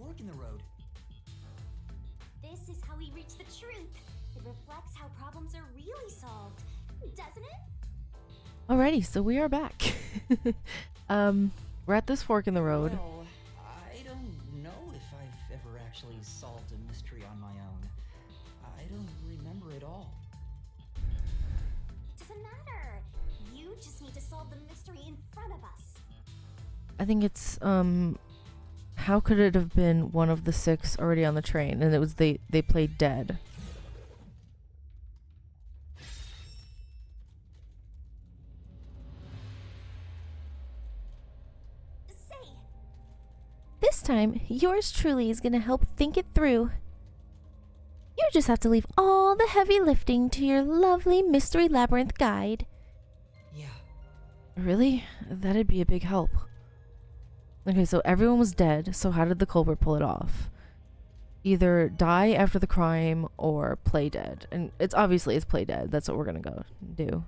fork in the road. This is how we reach the truth. It reflects how problems are really solved, doesn't it? Alrighty, so we are back. We're at this fork in the road. Well, I don't know if I've ever actually solved a mystery on my own. I don't remember it all. It doesn't matter. You just need to solve the mystery in front of us. I think it's, how could it have been one of the 6 already on the train? And it was they played dead. Say, This time, yours truly is gonna help think it through. You just have to leave all the heavy lifting to your lovely Mystery Labyrinth guide. Yeah. Really? That'd be a big help. Okay, so everyone was dead, so how did the culprit pull it off? Either die after the crime or play dead. And it's play dead. That's what we're gonna go do.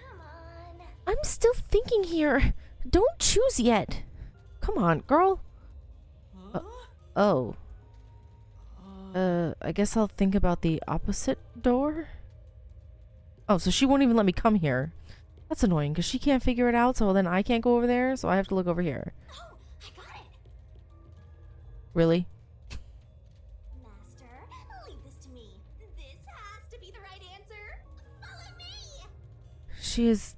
come on. I'm still thinking here. Don't choose yet. Come on, girl. Huh? Oh. I guess I'll think about the opposite door. Oh, so she won't even let me come here. That's annoying, because she can't figure it out, so then I can't go over there, so I have to look over here. Oh, I got it. Really? Master, leave this to me. This has to be the right answer. Follow me. She is...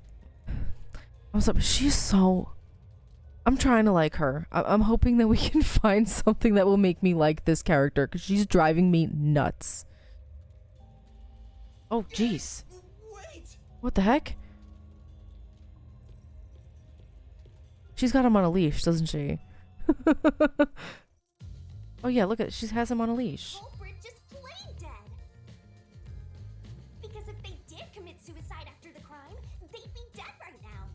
What's up? She's so... I'm trying to like her. I'm hoping that we can find something that will make me like this character, because she's driving me nuts. Oh, jeez. Wait! What the heck? She's got him on a leash, doesn't she? Oh yeah, look at, she has him on a leash. Culprit just played dead. Because if they did commit suicide after the crime, they'd be dead right now.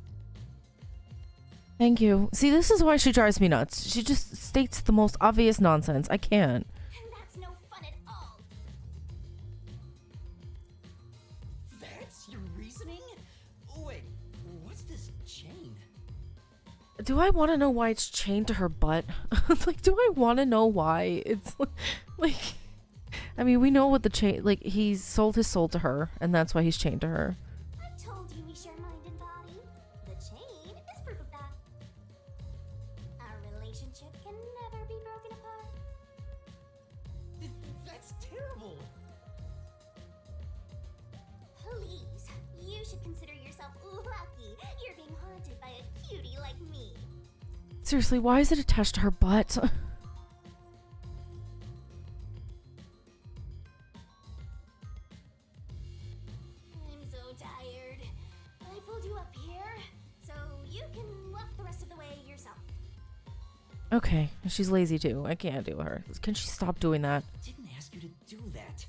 Thank you. See, this is why she drives me nuts. She just states the most obvious nonsense. I can't. And that's no fun at all. That's your reasoning? Wait, what's this chain? Do I want to know why it's chained to her butt? Like, do I want to know why it's like... I mean, we know what the chain... Like, he sold his soul to her, and that's why he's chained to her. I told you we share mind and body. The chain is proof of that. Our relationship can never be broken apart. That's terrible! Please, you should consider yourself lucky you're being haunted by a cutie like me. Seriously, why is it attached to her butt? I'm so tired. I pulled you up here, so you can walk the rest of the way yourself. Okay, she's lazy too. I can't do her. Can she stop doing that? Didn't ask you to do that.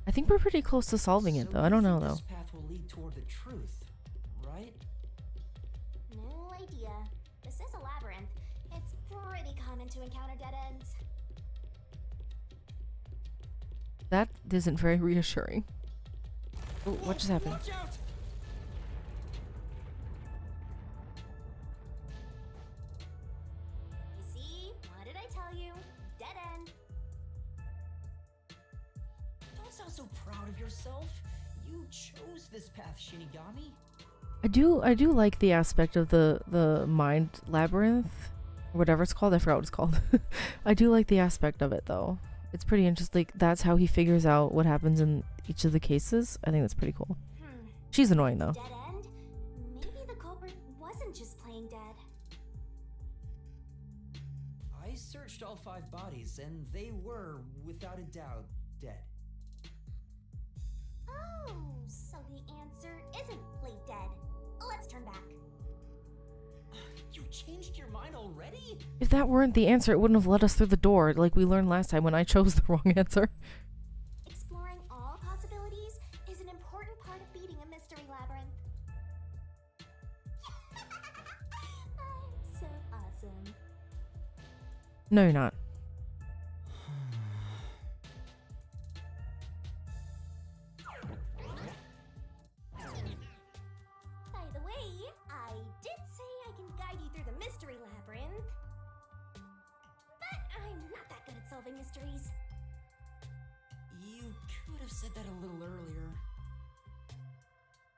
I think we're pretty close to solving it, though. I don't know, though. This path will lead toward the truth, right? No idea. This is a labyrinth. It's pretty common to encounter dead ends. That isn't very reassuring. Oh, what just happened? Watch out! You see? What did I tell you? Dead end. Don't sound so proud of yourself. You chose this path, Shinigami. I do like the aspect of the mind labyrinth, or whatever it's called. I forgot what it's called. I do like the aspect of it, though. It's pretty interesting. Like, that's how he figures out what happens in each of the cases. I think that's pretty cool. She's annoying, though. Dead end? Maybe the culprit wasn't just playing dead. I searched all 5 bodies, and they were, without a doubt, dead. Oh, so the answer isn't played dead. Let's turn back. You changed your mind already? If that weren't the answer, it wouldn't have led us through the door, like we learned last time when I chose the wrong answer. Exploring all possibilities is an important part of beating a mystery labyrinth. I'm so awesome. No, you're not. By the way, histories. You could have said that a little earlier.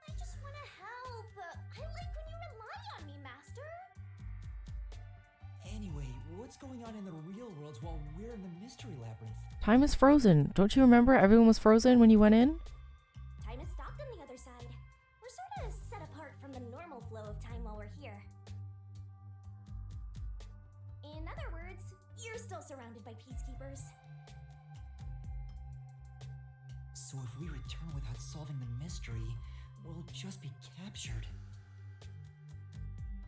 I just want to help. I like when you rely on me, Master. Anyway, what's going on in the real world while we're in the mystery labyrinth? Time is frozen. Don't you remember everyone was frozen when you went in? Time is stopped on the other side. We're sort of set apart from the normal flow of time while we're here. In other words, you're still surrounded by peacekeepers. So if we return without solving the mystery, we'll just be captured.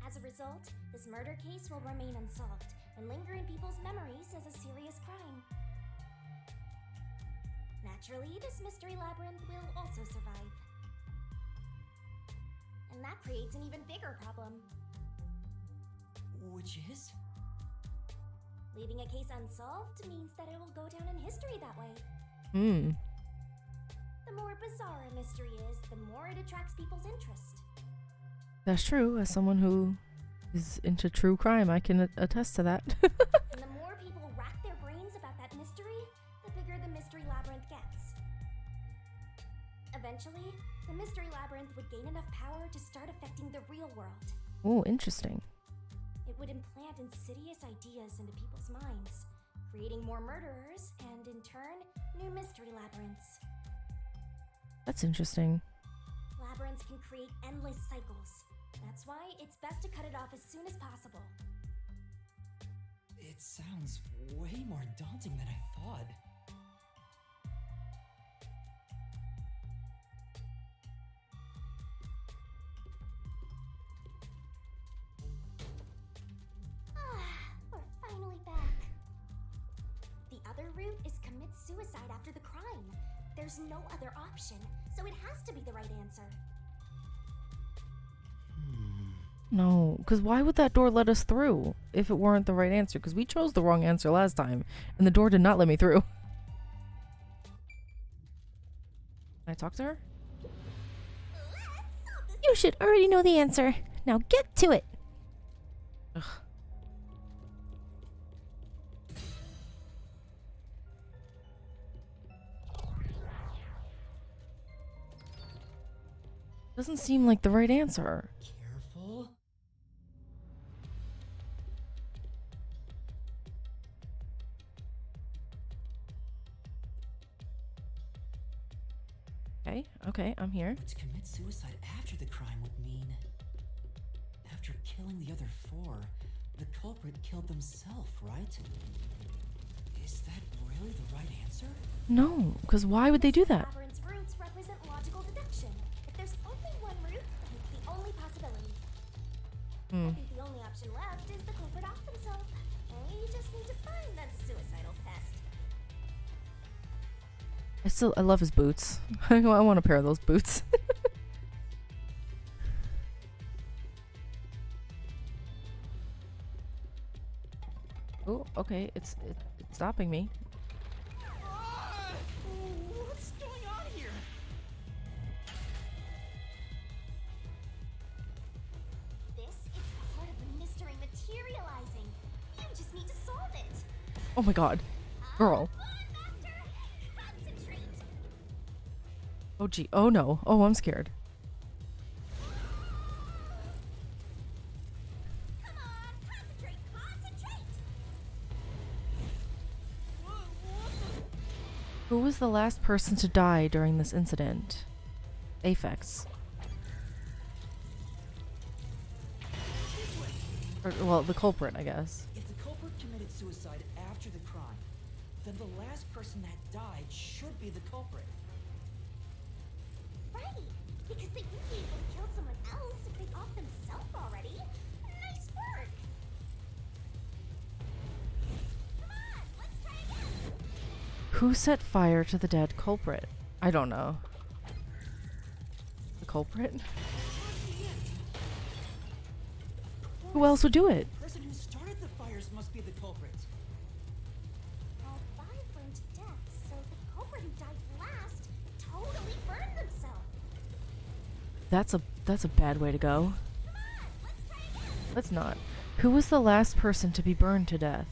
As a result, this murder case will remain unsolved and linger in people's memories as a serious crime. Naturally, this mystery labyrinth will also survive. And that creates an even bigger problem. Which is? Leaving a case unsolved means that it will go down in history that way. The more bizarre a mystery is, the more it attracts people's interest. That's true. As someone who is into true crime, I can attest to that. And the more people rack their brains about that mystery, the bigger the mystery labyrinth gets. Eventually, the mystery labyrinth would gain enough power to start affecting the real world. Oh, interesting. It would implant insidious ideas into people's minds, creating more murderers and, in turn, new mystery labyrinths. That's interesting. Labyrinths can create endless cycles. That's why it's best to cut it off as soon as possible. It sounds way more daunting than I thought. We're finally back. The other route is commit suicide after the crime. There's no other option, so it has to be the right answer. No, because why would that door let us through if it weren't the right answer? Because we chose the wrong answer last time, and the door did not let me through. Can I talk to her? You should already know the answer. Now get to it. Ugh. Doesn't seem like the right answer. Careful. Okay, I'm here. But to commit suicide after the crime would mean... After killing the other four, the culprit killed themselves, right? Is that really the right answer? No, because why would they do that? Labyrinth's roots represent logical deduction. If there's only one route, it's the only possibility. I think the only option left is the culprit off themselves. We just need to find that suicidal pest. I love his boots. I want a pair of those boots. Oh, okay, it's stopping me. What's going on here? This is part of the mystery materializing. You just need to solve it. Oh my god. Girl. Come on, Master! Concentrate! Oh gee. Oh no. Oh, I'm scared. Come on, concentrate! Concentrate! Who was the last person to die during this incident? Aphex. Or, well, the culprit, I guess. If the culprit committed suicide after the crime, then the last person that died should be the culprit. Right! Because they wouldn't be able to kill someone else if they off themselves already. Nice work! Come on, let's try again! Who set fire to the dead culprit? I don't know. The culprit? Who else would do it? The person who started the fires must be the culprit. All five burned to death, so the culprit who died last totally burned themselves. That's a bad way to go. Come on, let's try again! Let's not. Who was the last person to be burned to death?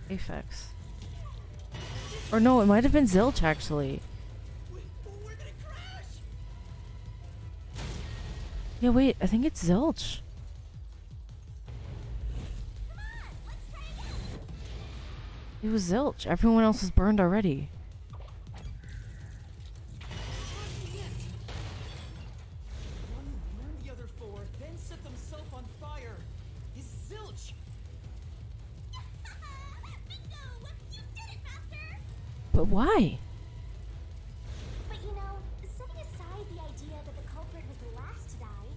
Aphex. Or no, it might have been Zilch actually. We're gonna crash! Yeah, wait, I think it's Zilch. It was Zilch. Everyone else is burned already. One who burned the other four, then set themselves on fire. Is Zilch! Bingo! You did it, Master! But why? But you know, setting aside the idea that the culprit was the last to die,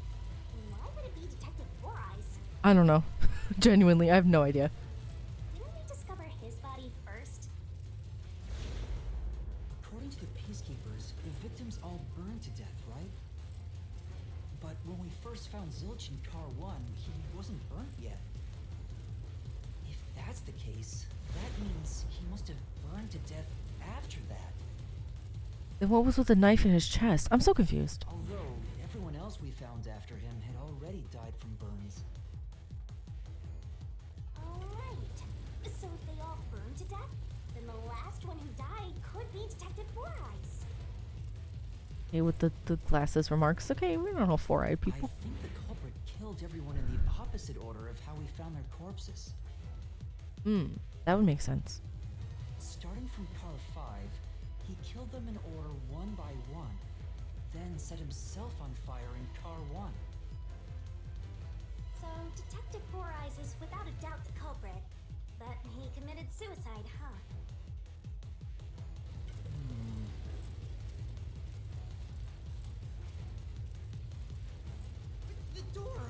why would it be Detective Four Eyes? I don't know. Genuinely, I have no idea. Didn't we discover his body first? According to the peacekeepers, the victims all burned to death, right? But when we first found Zilch in Car 1, he wasn't burnt yet. If that's the case, that means he must have burned to death after that. Then what was with the knife in his chest? I'm so confused. Although, everyone else we found after him had already died from burns. Alright. So if they all burned to death, then the last one who died could be Detective Four Eyes. Okay, with the glasses remarks. Okay, we don't know four-eyed people. I think the culprit killed everyone in the opposite order of how we found their corpses. That would make sense. Starting from Car 5, he killed them in order one by one, then set himself on fire in Car 1. So Detective Four Eyes is without a doubt the culprit, but he committed suicide, huh? The door!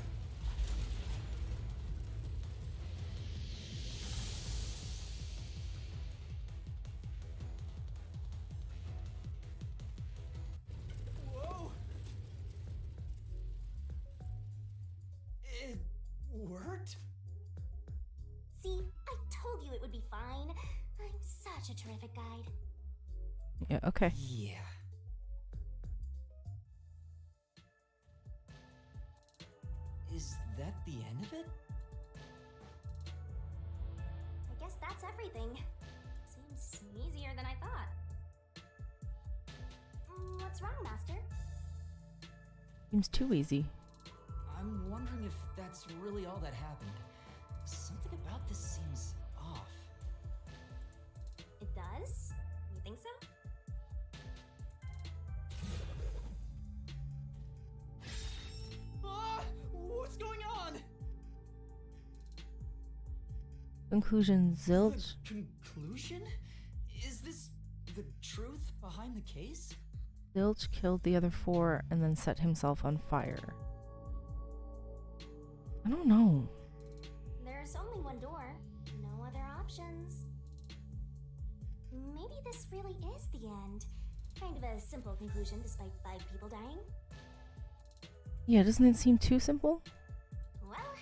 Whoa! It worked? See, I told you it would be fine. I'm such a terrific guide. Yeah, okay. Yeah. Is that the end of it? I guess that's everything. Seems easier than I thought. What's wrong, Master? Seems too easy. I'm wondering if that's really all that happened. Something about this seems off. It does? You think so? Ah! What's going on? Conclusion, Zilch. The conclusion? Is this the truth behind the case? Zilch killed the other four and then set himself on fire. I don't know. There's only one door. No other options. Maybe this really is the end. Kind of a simple conclusion despite 5 people dying. Yeah, doesn't it seem too simple? Well,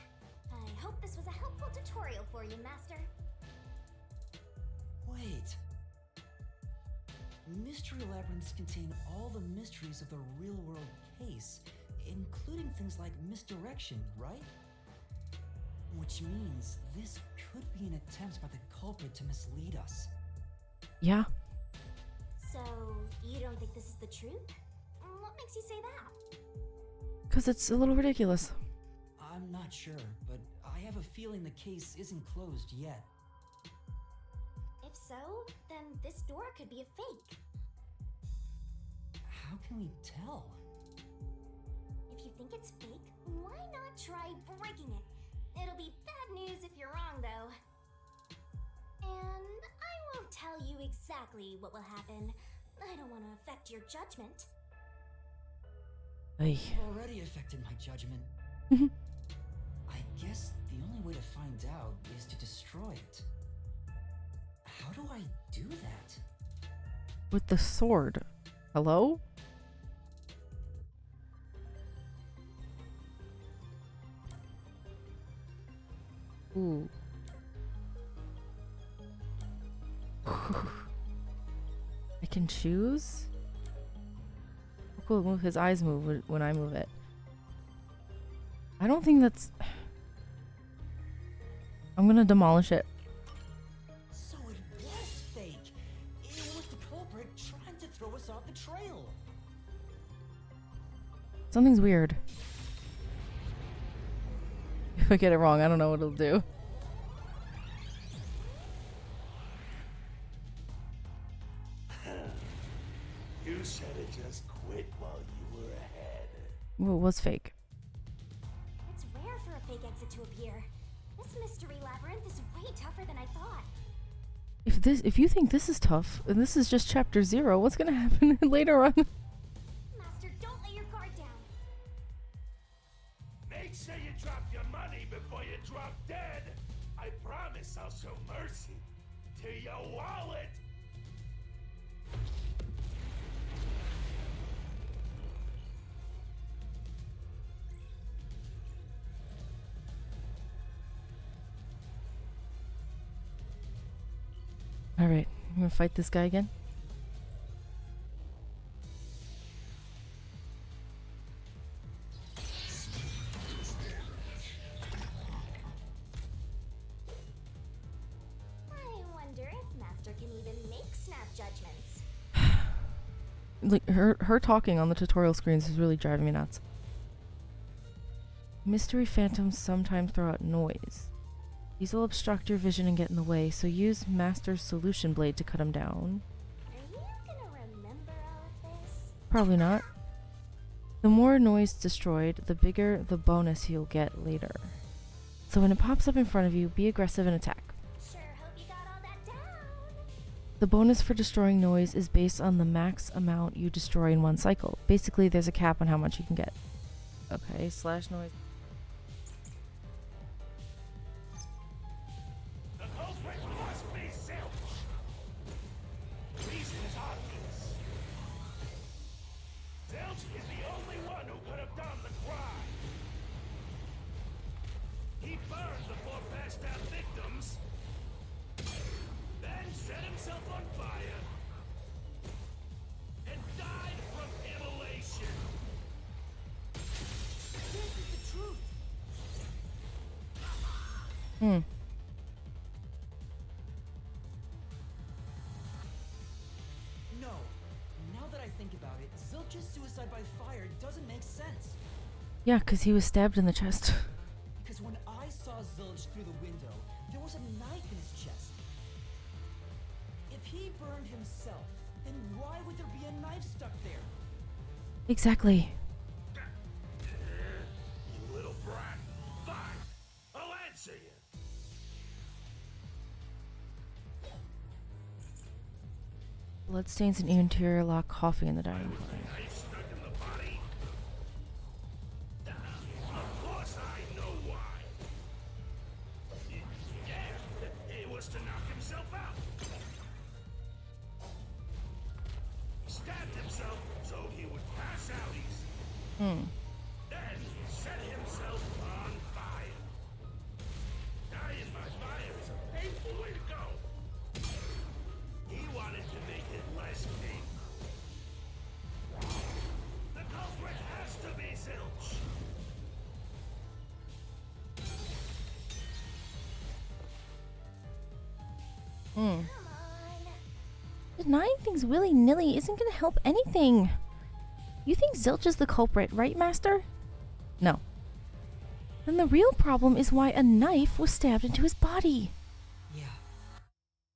I hope this was a helpful tutorial for you, Master. Wait. Mystery labyrinths contain all the mysteries of the real-world case, including things like misdirection, right? Which means this could be an attempt by the culprit to mislead us. Yeah. So, you don't think this is the truth? What makes you say that? Because it's a little ridiculous. I'm not sure, but I have a feeling the case isn't closed yet. If so, then this door could be a fake. How can we tell? If you think it's fake, why not try breaking it? It'll be bad news if you're wrong, though. And I won't tell you exactly what will happen. I don't want to affect your judgment. Ay. You've already affected my judgment. I guess the only way to find out is to destroy it. How do I do that? With the sword. Hello? Ooh. I can choose? Oh, cool, move his eyes move when I move it. I don't think that's... I'm gonna demolish it. throw us off the trail. Something's weird. If I get it wrong, I don't know what it'll do. You should have just quit while you were ahead. Well, it was fake. It's rare for a fake exit to appear. This mystery labyrinth is way tougher than I thought. If you think this is tough, and this is just chapter 0, what's gonna happen later on? Master, don't let your guard down. Make sure you drop your money before you drop dead. I promise I'll show mercy to your wallet. Alright, I'm gonna fight this guy again. I wonder if Master can even make snap judgments. Like her talking on the tutorial screens is really driving me nuts. Mystery phantoms sometimes throw out noise. These will obstruct your vision and get in the way, so use Master's solution blade to cut them down. Are you gonna remember all of this? Probably not. The more noise destroyed, the bigger the bonus you'll get later. So when it pops up in front of you, be aggressive and attack. Sure hope you got all that down. The bonus for destroying noise is based on the max amount you destroy in one cycle. Basically, there's a cap on how much you can get. Okay, slash noise. The culprit must be Zilch. The reason is obvious. Zilch is the only one who could have done the crime. He burned the 4 passed out victims, then set himself on fire, and died from immolation. This is the truth. No. Now that I think about it, Zilch's suicide by fire doesn't make sense. Yeah, because he was stabbed in the chest. Because when I saw Zilch through the window, there was a knife in his chest. If he burned himself, then why would there be a knife stuck there? Exactly. You little brat. Fine. I'll answer you. Bloodstains and interior lock coffee in the dining room. Knife stuck in the body? Of course I know why. Yeah, it was to knock himself out. He stabbed himself so he would pass out easy. Then set himself on fire. Dying by fire is a painful way to go. He wanted to make it less painful. The culprit has to be Zilch. Come on. Denying things willy-nilly isn't gonna help anything. You think Zilch is the culprit, right, Master? No. Then the real problem is why a knife was stabbed into his body. Yeah.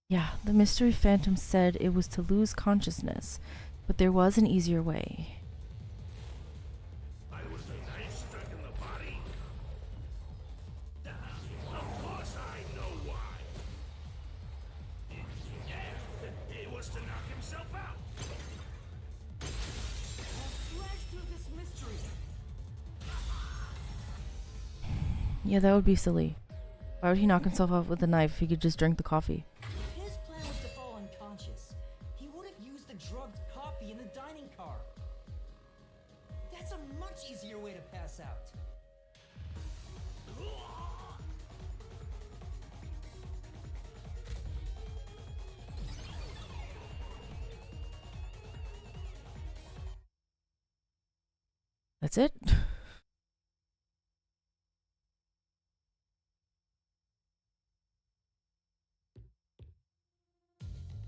Yeah, the mystery phantom said it was to lose consciousness, but there was an easier way. Why was the knife stuck in the body? Of course I know why. Yeah, it was to knock himself out. I'll slash through this mystery. Yeah, that would be silly. Why would he knock himself out with a knife if he could just drink the coffee? If his plan was to fall unconscious, he would have used the drugged coffee in the dining car. That's a much easier way to pass out. That's it?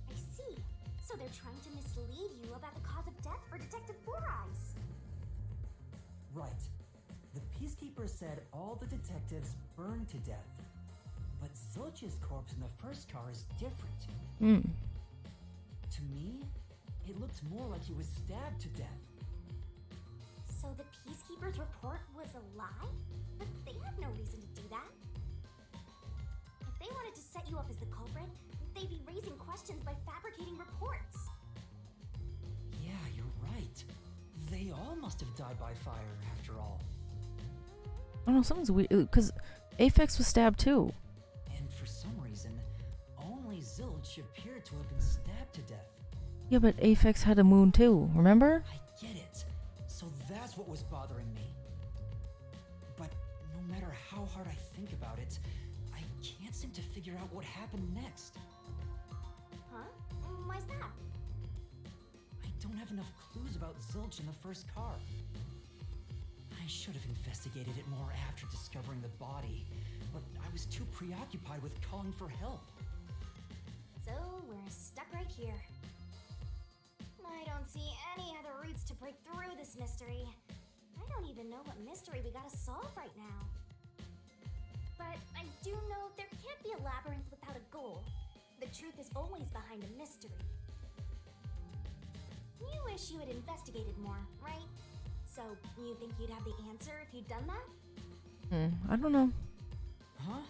I see. So they're trying to mislead you about the cause of death for Detective Four Eyes. Right. The Peacekeepers said all the detectives burned to death. But Zilch's corpse in the first car is different. Hmm. To me, it looked more like he was stabbed to death. So the Peacekeepers' report was a lie? But they had no reason to do that. If they wanted to set you up as the culprit, they'd be raising questions by fabricating reports. Yeah, you're right. They all must have died by fire, after all. I don't know, something's weird. Because Aphex was stabbed too. And for some reason, only Zilch appeared to have been stabbed to death. Yeah, but Aphex had a wound too, remember? I get it. So that's what was bothering me. But no matter how hard I think about it, I can't seem to figure out what happened next. Huh? Why's that? I don't have enough clues about Zilch in the first car. I should have investigated it more after discovering the body, but I was too preoccupied with calling for help. So we're stuck right here. I don't see any other routes to break through this mystery. I don't even know what mystery we gotta solve right now. But I do know there can't be a labyrinth without a goal. The truth is always behind a mystery. You wish you had investigated more, right? So you think you'd have the answer if you'd done that? I don't know. Huh?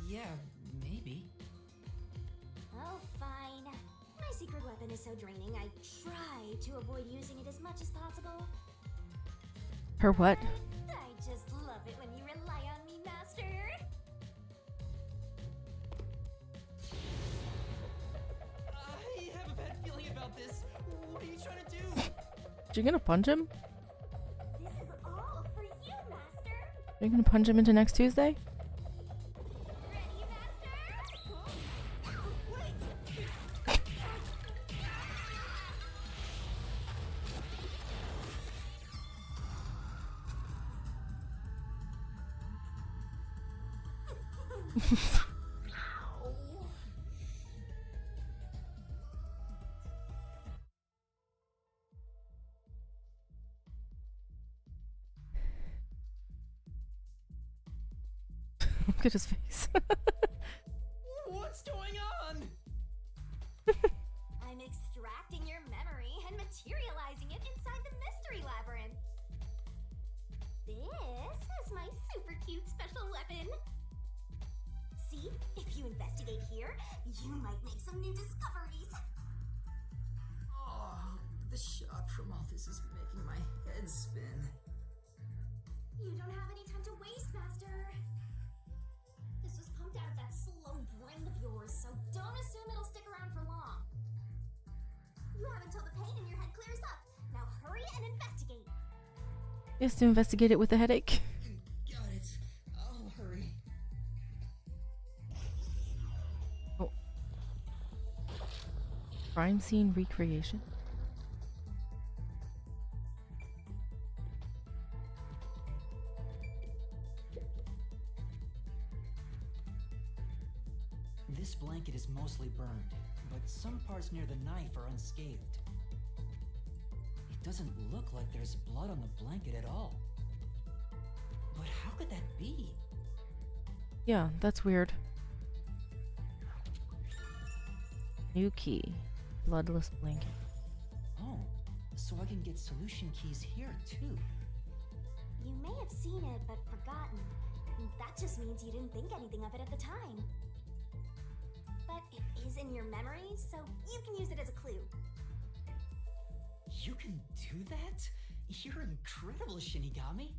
Yeah, maybe. Oh, fine. My secret weapon is so draining, I try to avoid using it as much as possible. Her what? I just love it when you rely on me, Master. I have a bad feeling about this. What are you trying to do? You gonna punch him? This is all for you, Master. You gonna punch him into next Tuesday? Ready, Master? Wait! Look at his face. What's going on? I'm extracting your memory and materializing it inside the mystery labyrinth. This is my super cute special weapon. See, if you investigate here, you might make some new discoveries. Oh, the shock from all this is making my head spin. You don't have any time to waste, Master. This was pumped out of that slow brain of yours, so don't assume it'll stick around for long. You have until the pain in your head clears up. Now hurry and investigate. He has to investigate it with a headache. Got it. I'll hurry. Oh. Crime scene recreation? This blanket is mostly burned, but some parts near the knife are unscathed. It doesn't look like there's blood on the blanket at all. But how could that be? Yeah, that's weird. New key. Bloodless blanket. Oh, so I can get solution keys here too. You may have seen it, but forgotten. That just means you didn't think anything of it at the time. But it is in your memory, so you can use it as a clue. You can do that? You're incredible, Shinigami.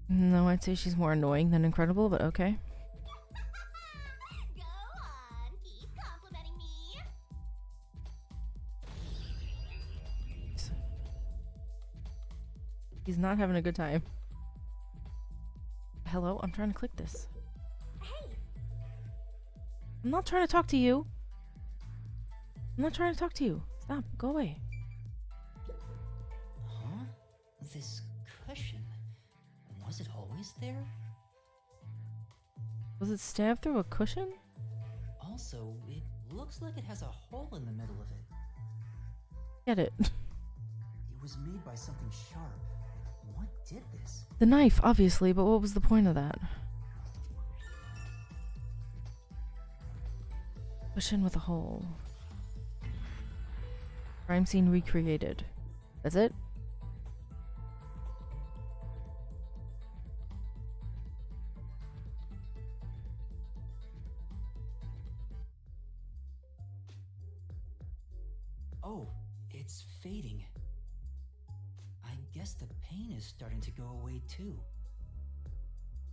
No, I'd say she's more annoying than incredible, but okay. Go on, keep complimenting me. He's not having a good time. Hello? I'm trying to click this. Hey, I'm not trying to talk to you. I'm not trying to talk to you. Stop. Go away. Huh? This cushion. Was it always there? Was it stabbed through a cushion? Also, it looks like it has a hole in the middle of it. Get it. It was made by something sharp. What did this? The knife, obviously, but what was the point of that? Cushion with a hole. Crime scene recreated. That's it? Oh, it's fading. I guess the pain is starting to go away too.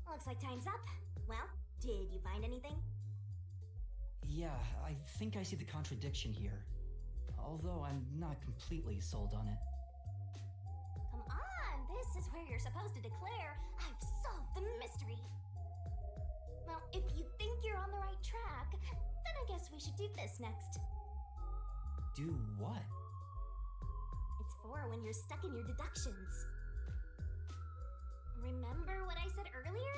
Looks like time's up. Well, did you find anything? Yeah, I think I see the contradiction here. Although I'm not completely sold on it. Come on, this is where you're supposed to declare, I've solved the mystery. Well, if you think you're on the right track, then I guess we should do this next. Do what? It's for when you're stuck in your deductions. Remember what I said earlier?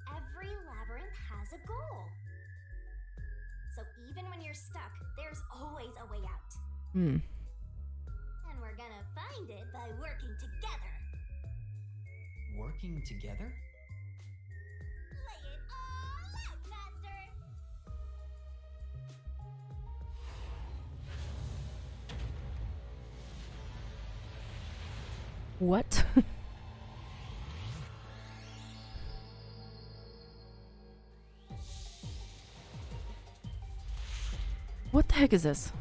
Every labyrinth has a goal. So even when you're stuck, there's always a way out. Hmm. And we're gonna find it by working together. Working together? Lay it all out, Master! What? What the heck is this?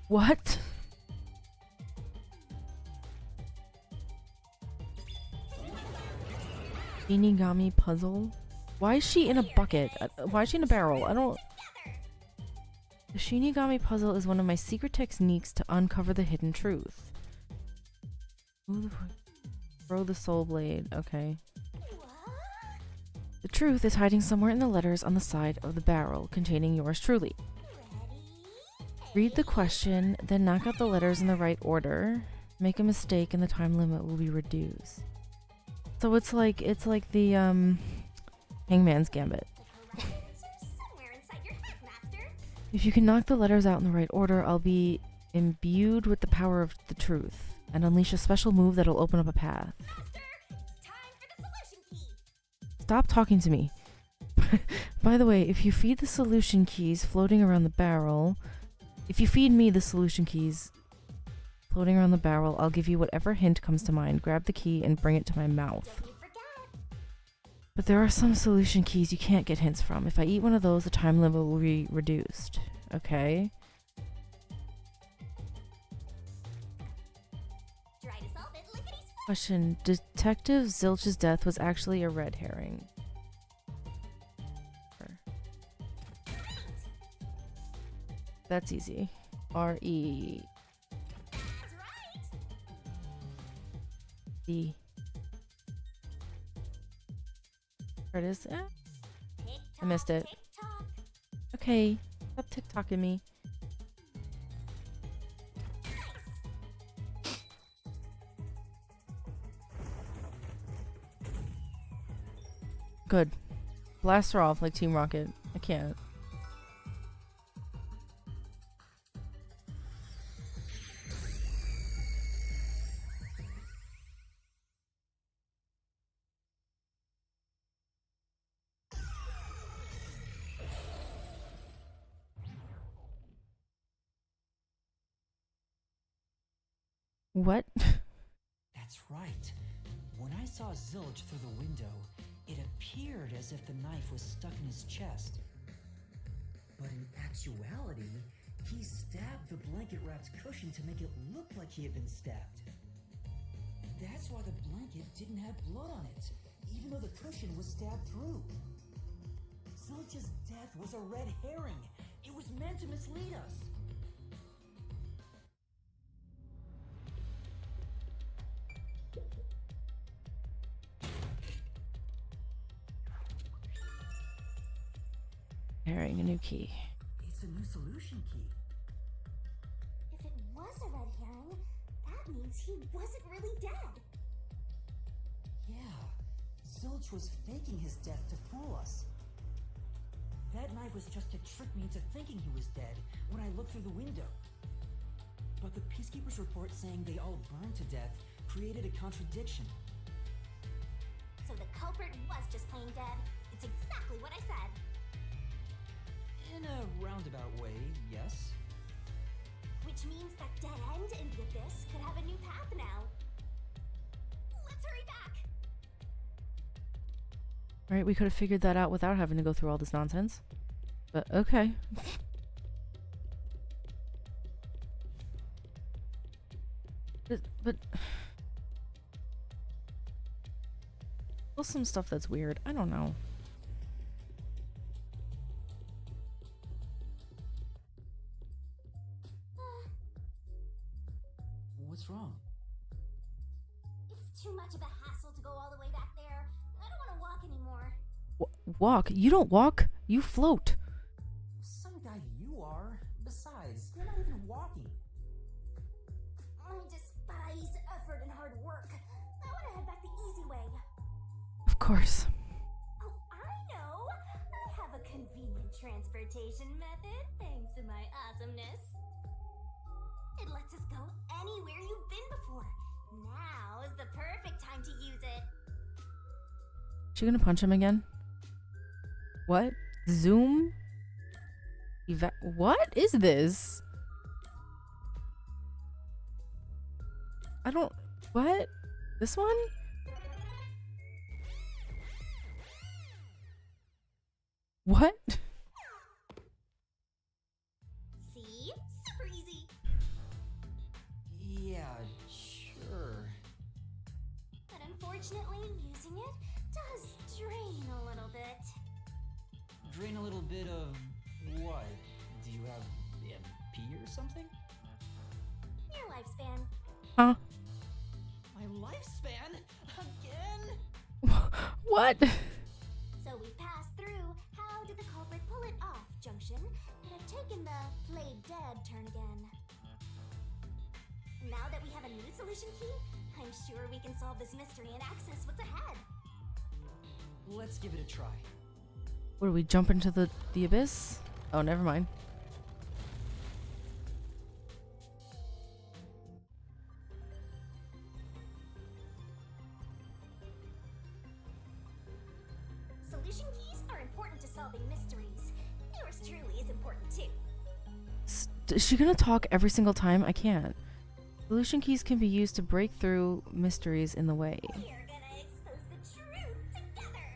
What? Shinigami puzzle? Why is she in a bucket? Why is she in a barrel? I don't... The Shinigami puzzle is one of my secret techniques to uncover the hidden truth. Throw the soul blade. Okay. The truth is hiding somewhere in the letters on the side of the barrel containing yours truly. Read the question, then knock out the letters in the right order. Make a mistake and the time limit will be reduced. So it's like the Hangman's Gambit. If you can knock the letters out in the right order, I'll be imbued with the power of the truth and unleash a special move that'll open up a path. Stop talking to me. By the way, if you feed the solution keys floating around the barrel, if you feed me the solution keys floating around the barrel, I'll give you whatever hint comes to mind. Grab the key and bring it to my mouth. But there are some solution keys you can't get hints from. If I eat one of those, the time limit will be reduced. Okay. Question. Detective Zilch's death was actually a red herring. That's easy. R-E... D. There it is. I missed it. Okay. Stop TikToking me. Good. Blast her off like Team Rocket. I can't. What? That's right. When I saw Zilch through the window, it appeared as if the knife was stuck in his chest. But in actuality, he stabbed the blanket-wrapped cushion to make it look like he had been stabbed. That's why the blanket didn't have blood on it, even though the cushion was stabbed through. Zilch's death was a red herring. It was meant to mislead us. Herring, a new key. It's a new solution key. If it was a red herring, that means he wasn't really dead. Yeah, Zilch was faking his death to fool us. That knife was just to trick me into thinking he was dead when I looked through the window. But the Peacekeeper's report saying they all burned to death created a contradiction. So the culprit was just plain dead. It's exactly what I said. In a roundabout way, yes. Which means that dead end in the abyss could have a new path now. Let's hurry back. Right, we could have figured that out without having to go through all this nonsense. But okay. But still some stuff that's weird. I don't know. What's wrong? It's too much of a hassle to go all the way back there. I don't want to walk anymore. Walk? You don't walk. You float. Some guy you are. Besides, you're not even walking. I despise effort and hard work. I want to head back the easy way. Of course. Oh, I know. I have a convenient transportation method thanks to my awesomeness. It lets us go anywhere you've been before. Now is the perfect time to use it. She gonna punch him again? What? Zoom? What is this? I don't... What? This one? What? See? Super easy. Yeah, sure. But unfortunately, using it does drain a little bit. Drain a little bit of what? Do you have MP or something? Your lifespan. Huh? My lifespan? Again? What? So we passed through how did the culprit pull it off junction and have taken the played dead turn again. Now that we have a new solution key, I'm sure we can solve this mystery and access what's ahead. Let's give it a try. What, do we jump into the abyss? Oh, never mind. Solution keys are important to solving mysteries. Yours truly is important too. Is she gonna talk every single time? I can't. Solution keys can be used to break through mysteries in the way. We're gonna expose the truth together.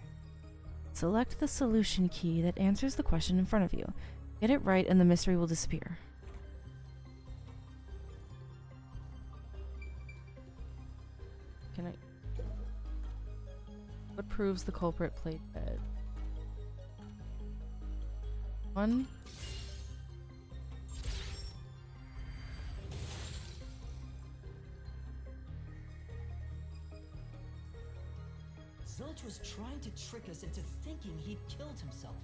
Select the solution key that answers the question in front of you. Get it right and the mystery will disappear. Can I... What proves the culprit played dead? 1. Zilch was trying to trick us into thinking he'd killed himself.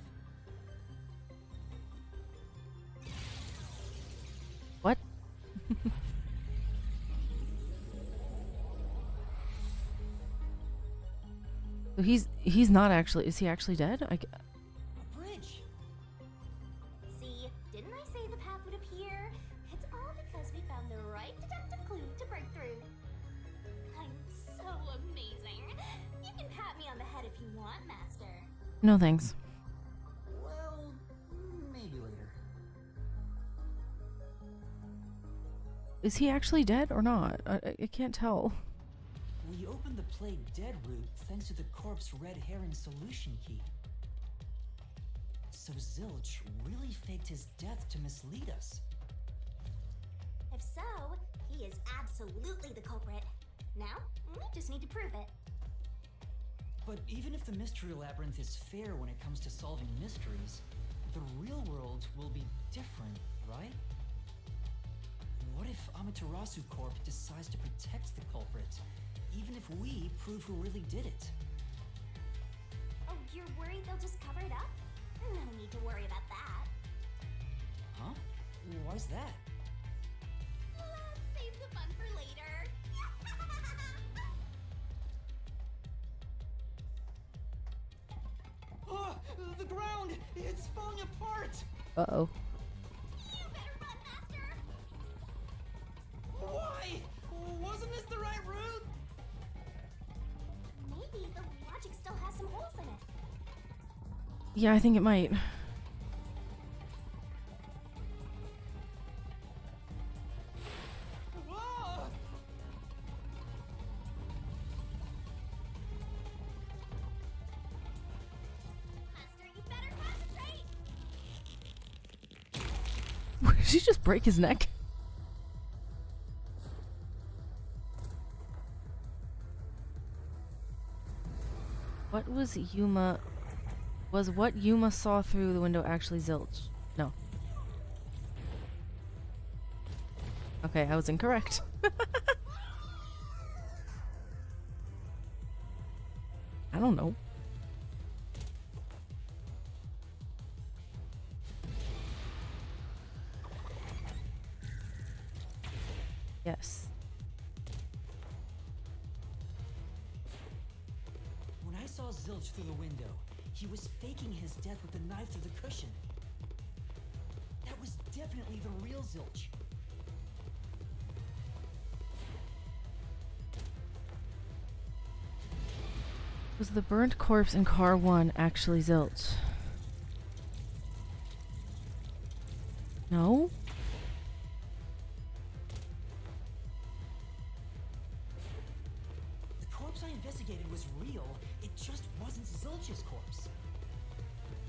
What? So he's not actually... Is he actually dead? A bridge! See, didn't I say the path would appear? It's all because we found the right deductive clue to break through. I'm so amazing. You can pat me on the head if you want, Master. No thanks. Well, maybe later. Is he actually dead or not? I can't tell. We opened the Plague Dead route thanks to the corpse red herring solution key. So Zilch really faked his death to mislead us. If so, he is absolutely the culprit. Now, we just need to prove it. But even if the Mystery Labyrinth is fair when it comes to solving mysteries, the real world will be different, right? What if Amaterasu Corp decides to protect the culprit, even if we prove who really did it? Oh, you're worried they'll just cover it up? No need to worry about that. Huh? Why's that? Let's save the fun for later. The ground! It's falling apart! Uh-oh. You better run, Master! Why? Wasn't this the right route? Maybe the logic still has some holes in it. Yeah, I think it might. Whoa! Master, you better concentrate! Did she just break his neck? What was Yuma... Was what Yuma saw through the window actually Zilch? No. Okay, I was incorrect. I don't know. Yes. When I saw Zilch through the window, he was faking his death with a knife through the cushion. That was definitely the real Zilch. Was the burnt corpse in car 1 actually Zilch? No? The corpse I investigated was real, it just wasn't Zilch's corpse.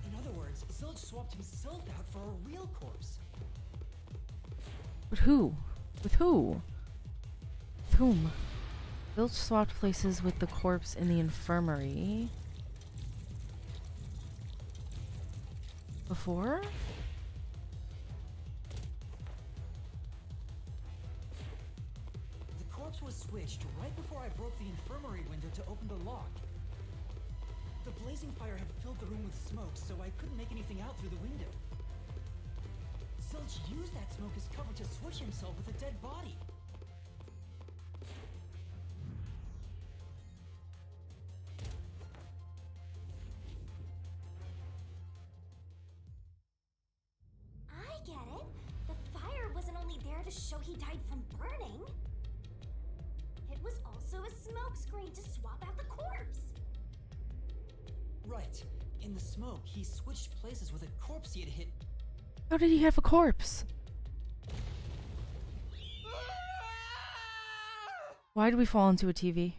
In other words, Zilch swapped himself out for a real corpse. But who? With who? With whom? Zilch swapped places with the corpse in the infirmary. Before? The corpse was switched right before I broke the infirmary window to open the lock. The blazing fire had filled the room with smoke, so I couldn't make anything out through the window. Zilch used that smoke as cover to switch himself with a dead body. I get it. The fire wasn't only there to show he died from burning. It was also a smoke screen to swap out the corpse. Right. In the smoke, he switched places with a corpse he had hit. How did he have a corpse? Why did we fall into a TV?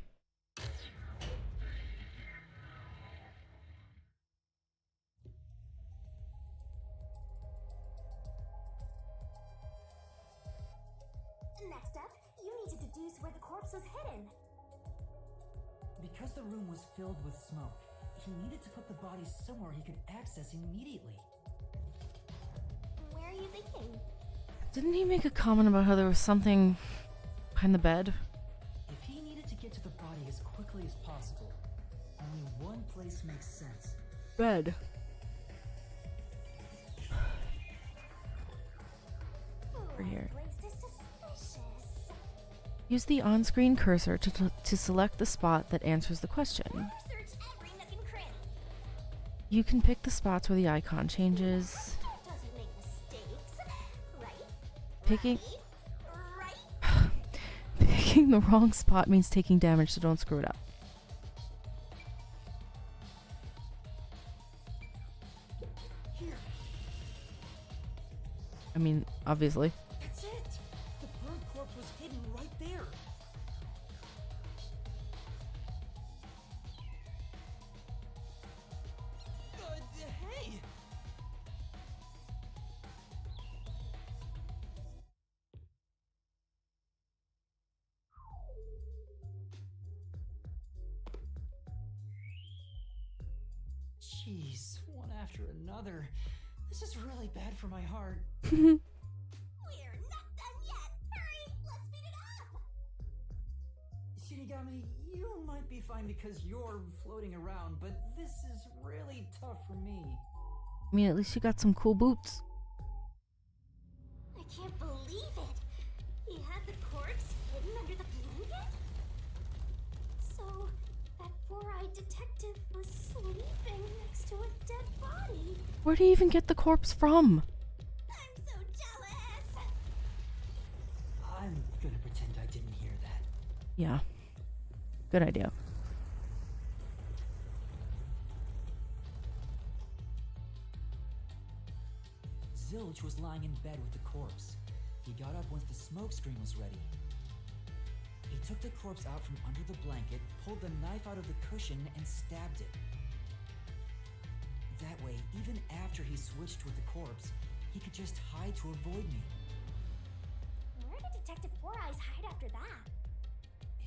Next up, you need to deduce where the corpse was hidden. Because the room was filled with smoke, he needed to put the body somewhere he could access immediately. Where are you thinking? Didn't he make a comment about how there was something behind the bed? If he needed to get to the body as quickly as possible, only one place makes sense. Bed. Over here. Place is suspicious. Use the on-screen cursor to select the spot that answers the question. Search every nook and cranny. You can pick the spots where the icon changes. Doesn't make mistakes, right? Picking Right? picking the wrong spot means taking damage, so don't screw it up. Here, I mean, obviously. that's it! The burnt corpse was hidden right there! Hey! Jeez, one after another. This is really bad for my heart. We're not done yet. Hurry, let's speed it up. Shinigami, you might be fine because you're floating around, but this is really tough for me. I mean, at least you got some cool boots. I can't believe it. He had the corpse hidden under the blanket? So, That four-eyed detective was sleeping next to a dead body. Where did he even get the corpse from? I'm so jealous! I'm gonna pretend I didn't hear that. Yeah. Good idea. Zilch was lying in bed with the corpse. He got up once the smoke screen was ready. He took the corpse out from under the blanket, pulled the knife out of the cushion, and stabbed it. That way, even after he switched with the corpse, he could just hide to avoid me. Where did Detective Four Eyes hide after that?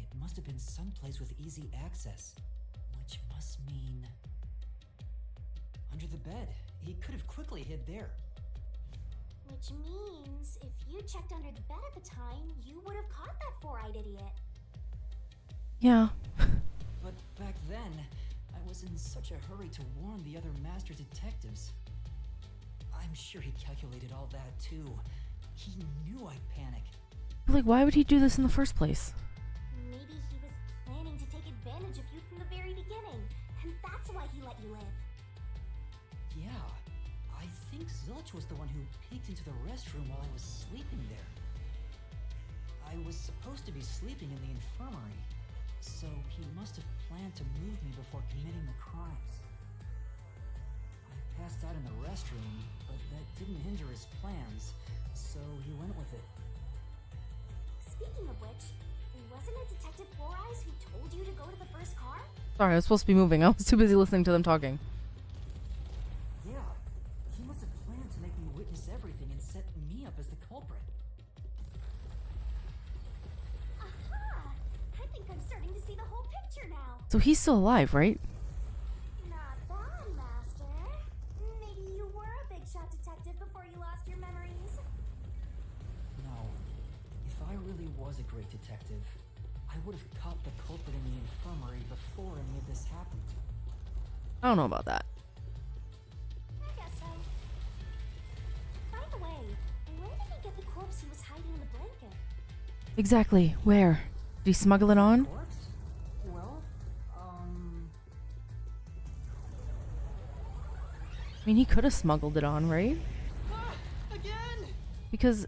It must have been someplace with easy access, which must mean... under the bed. He could have quickly hid there. Which means, if you checked under the bed at the time, you would have caught that four-eyed idiot. Yeah. But back then, I was in such a hurry to warn the other master detectives. I'm sure he calculated all that too. He knew I'd panic. Like, why would he do this in the first place? Maybe he was planning to take advantage of you from the very beginning, and that's why he let you live. Yeah, I think Zilch was the one who peeked into the restroom while I was sleeping there. I was supposed to be sleeping in the infirmary, so he must have planned to move me before committing the crimes. I passed out in the restroom, but that didn't hinder his plans, so he went with it. Speaking of which, wasn't it Detective Four Eyes who told you to go to the first car? Sorry, I was supposed to be moving. I was too busy listening to them talking. Yeah, he must have planned to make me witness everything and set me up as the culprit. Aha! I think I'm starting to see the whole picture now. So he's still alive, right? Not bad, Master. Maybe you were a big shot detective before you lost your memories. No, if I really was a great detective, I would have caught the culprit in the infirmary before any of this happened. I don't know about that. I guess so. By the way, where did he get the corpse he was hiding in the blanket? Exactly. Where? Did he smuggle it on? Corpse? Well, I mean, he could have smuggled it on, right? again! Because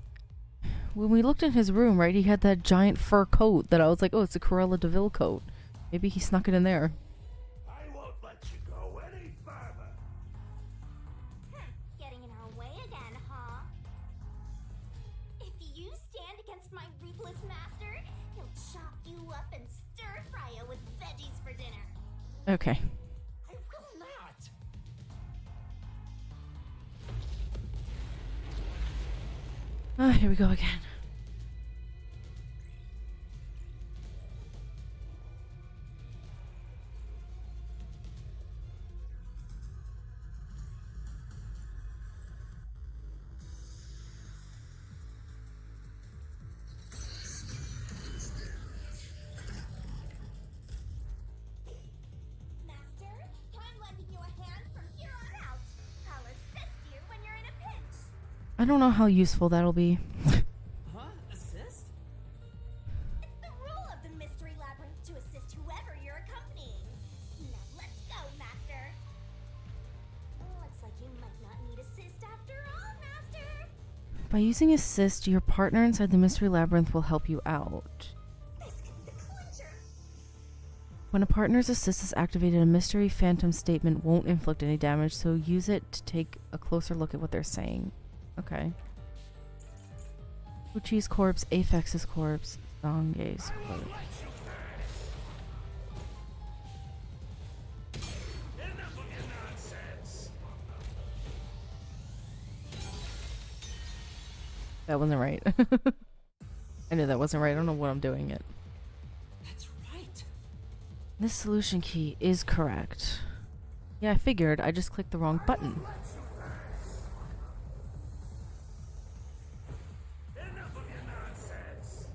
when we looked in his room, right, he had that giant fur coat that I was like, oh, it's a Cruella de Vil coat. Maybe he snuck it in there. I won't let you go any further. Getting in our way again, huh? If you stand against my ruthless master, he'll chop you up and stir-fry you with veggies for dinner. Okay. I will not! Ah, here we go again. Master, I'm lending you a hand from here on out. I'll assist you when you're in a pinch. I don't know how useful that'll be. Huh? Assist? It's the rule of the Mystery Labyrinth to assist whoever you're accompanying. Now let's go, Master. Looks like you might not need assist after all, Master. By using assist, your partner inside the mystery labyrinth will help you out. This could be the clincher. When a partner's assist is activated, a mystery phantom statement won't inflict any damage, so use it to take a closer look at what they're saying. Okay. Uchi's corpse, Aphex's corpse, Zange's corpse. Enough of your nonsense. That wasn't right. I knew that wasn't right. I don't know what I'm doing yet. That's right! This solution key is correct. Yeah, I figured. I just clicked the wrong button. Enough of your nonsense.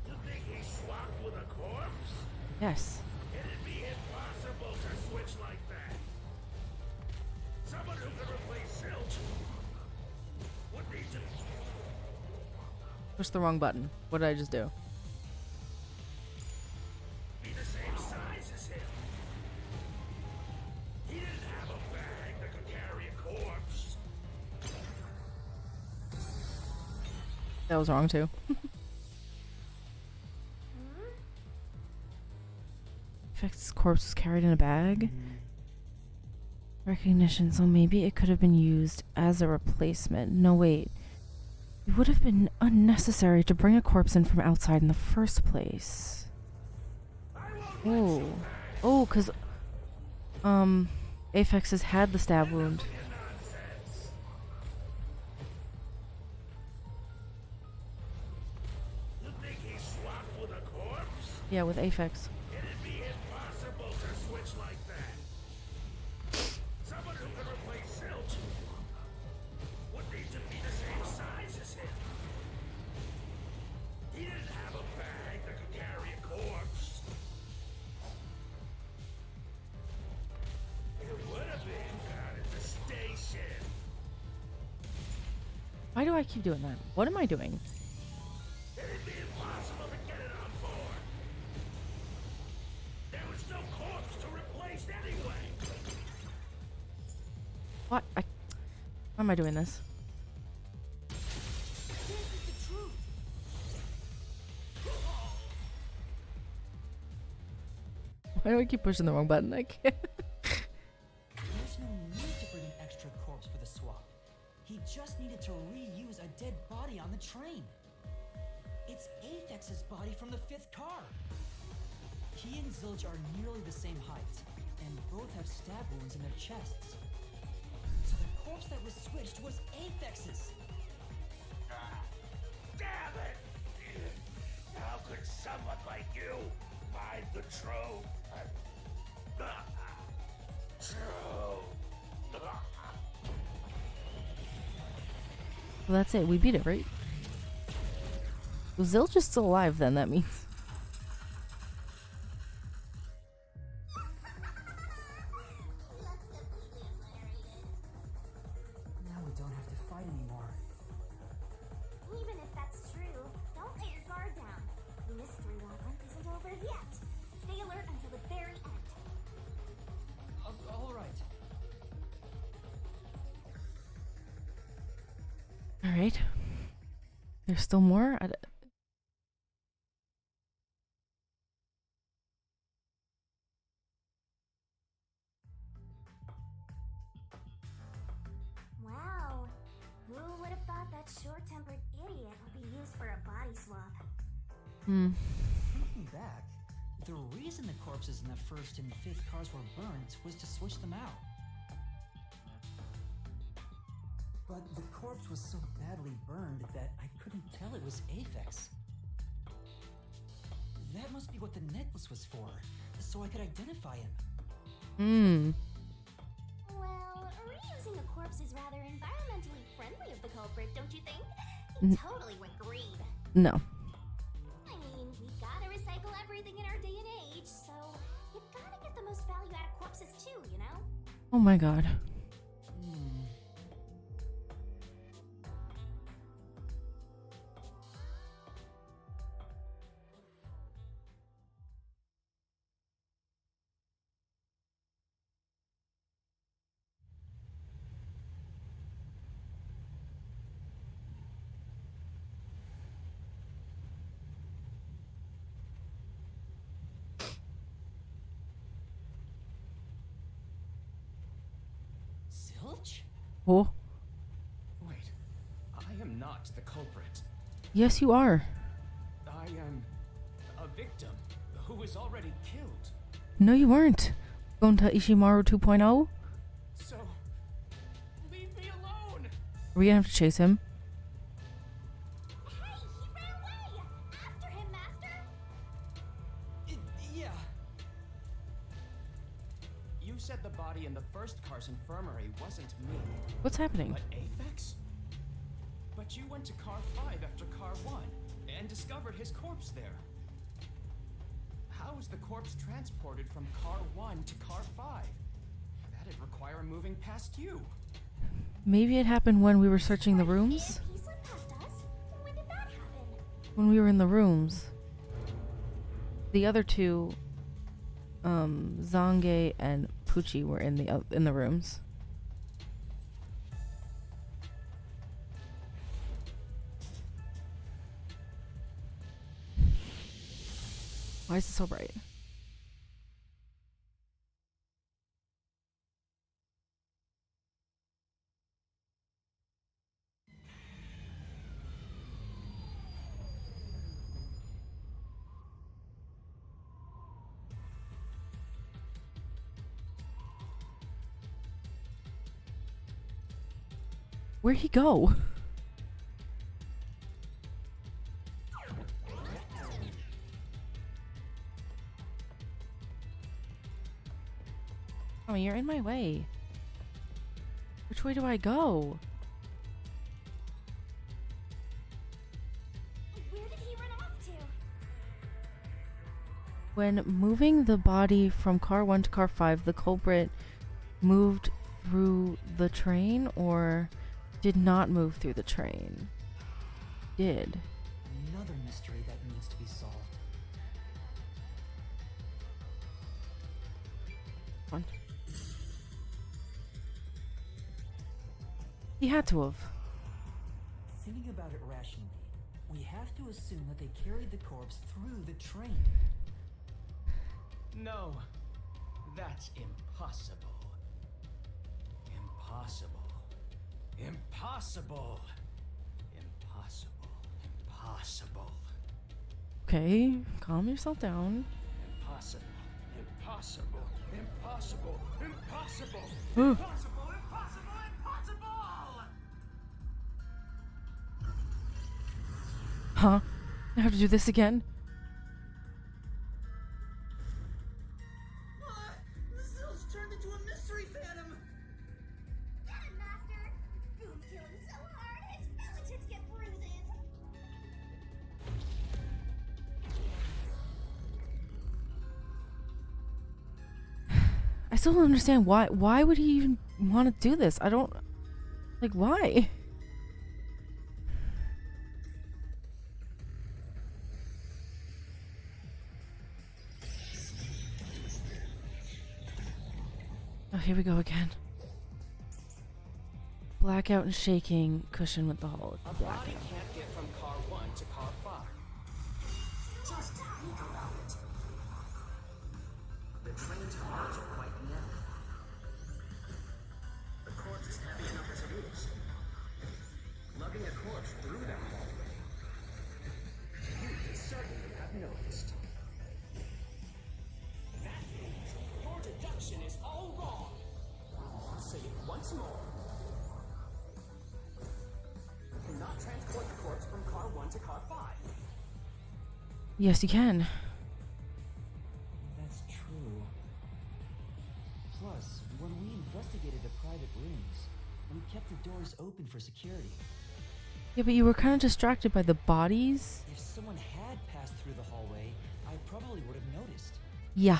You think he swapped with a corpse? Yes. It'd be impossible to switch like that. Someone who could replace Zilch would need to Push the wrong button. What did I just do? Be the same size as him. He didn't have a bag that could carry a corpse. That was wrong too. Fix's corpse was carried in a bag. Recognition, so maybe it could have been used as a replacement. No, wait. It would have been unnecessary to bring a corpse in from outside in the first place. Oh. Oh, because, Aphex has had the stab wound. You think he swapped with a corpse? Yeah, with Aphex. It'd be impossible to switch like that. Someone who could replace Zilch would need to be the same size as him. He didn't have a bag that could carry a corpse. It would have been down at the station. Why do I keep doing that? What am I doing? It'd be impossible to get it on board. There was no corpse to replace anyway. What? Why am I doing this? This is the truth. Why do I keep pushing the wrong button? I can't. There's no need to bring an extra corpse for the swap. He just needed to reuse a dead body on the train. It's Aphex's body from the 5th car. He and Zilch are nearly the same height, and both have stab wounds in their chests. So the corpse that was switched was Aphex's. Damn it! How could someone like you find the truth? Well, that's it. We beat it, right? Well, Zilch is still alive then, that means. Now we don't have to fight anymore. Even if that's true, don't let your guard down. The mystery labyrinth isn't over yet. Stay alert until the very end. All right. All right. There's still more. Wow. Who would have thought that short-tempered idiot would be used for a body swap? Thinking back, the reason the corpses in the 1st and 5th cars were burnt was to switch them out. But the corpse was so badly burned that I couldn't tell it was Aphex. That must be what the necklace was for, so I could identify him. Well, reusing a corpse is rather environmentally friendly of the culprit, don't you think? He totally went green. No. I mean, we gotta recycle everything in our day and age, so you gotta get the most value out of corpses too, you know? Oh my god. Zilch? Oh. Wait, I am not the culprit. Yes, you are. I am a victim who was already killed. No, you weren't. Going to Ishimaru 2.0? So, leave me alone! Are we gonna have to chase him? Hey, he ran away! After him, Master! Yeah. You said the body in the 1st car's infirmary wasn't me, What's happening? but Aphex? But you went to car 5 after car 1 and discovered his corpse there. How is the corpse transported from car 1 to car 5? That'd require moving past you. Maybe it happened when we were searching the rooms? He slipped past us. When did that happen? when we were in the rooms. The other two, Zange and Pucci, were in the rooms. Why is it so bright? Where'd he go? Oh, you're in my way. Which way do I go? Where did he run off to? When moving the body from car 1 to car 5, the culprit moved through the train or did not move through the train? Did. Another mystery that needs to be solved. One. He had to have. Thinking about it rationally, we have to assume that they carried the corpse through the train. No, that's impossible. Impossible. Impossible. Impossible. Impossible. Okay, calm yourself down. Impossible. Impossible. Impossible. Impossible. Ooh. Impossible. Impossible. Impossible. Huh? I have to do this again? Zilch turned into a mystery phantom! Get him, Master! Boom kill him so hard his fingertips get bruises! I still don't understand why would he even want to do this? I don't, like, why? Oh, here we go again. Blackout and shaking cushion with the hole. A Blackout. body can't get from car 1 to car 5. Just think about it. The train's cars are quite narrow. The corpse is heavy enough as it is. Lugging a corpse through that hallway. You could certainly have noticed. That means your deduction is all wrong. I'll say it once more. You cannot transport the corpse from car 1 to car 5. Yes, you can. That's true. Plus, when we investigated the private rooms, we kept the doors open for security. Yeah, but you were kind of distracted by the bodies. If someone had passed through the hallway, I probably would have noticed. Yeah.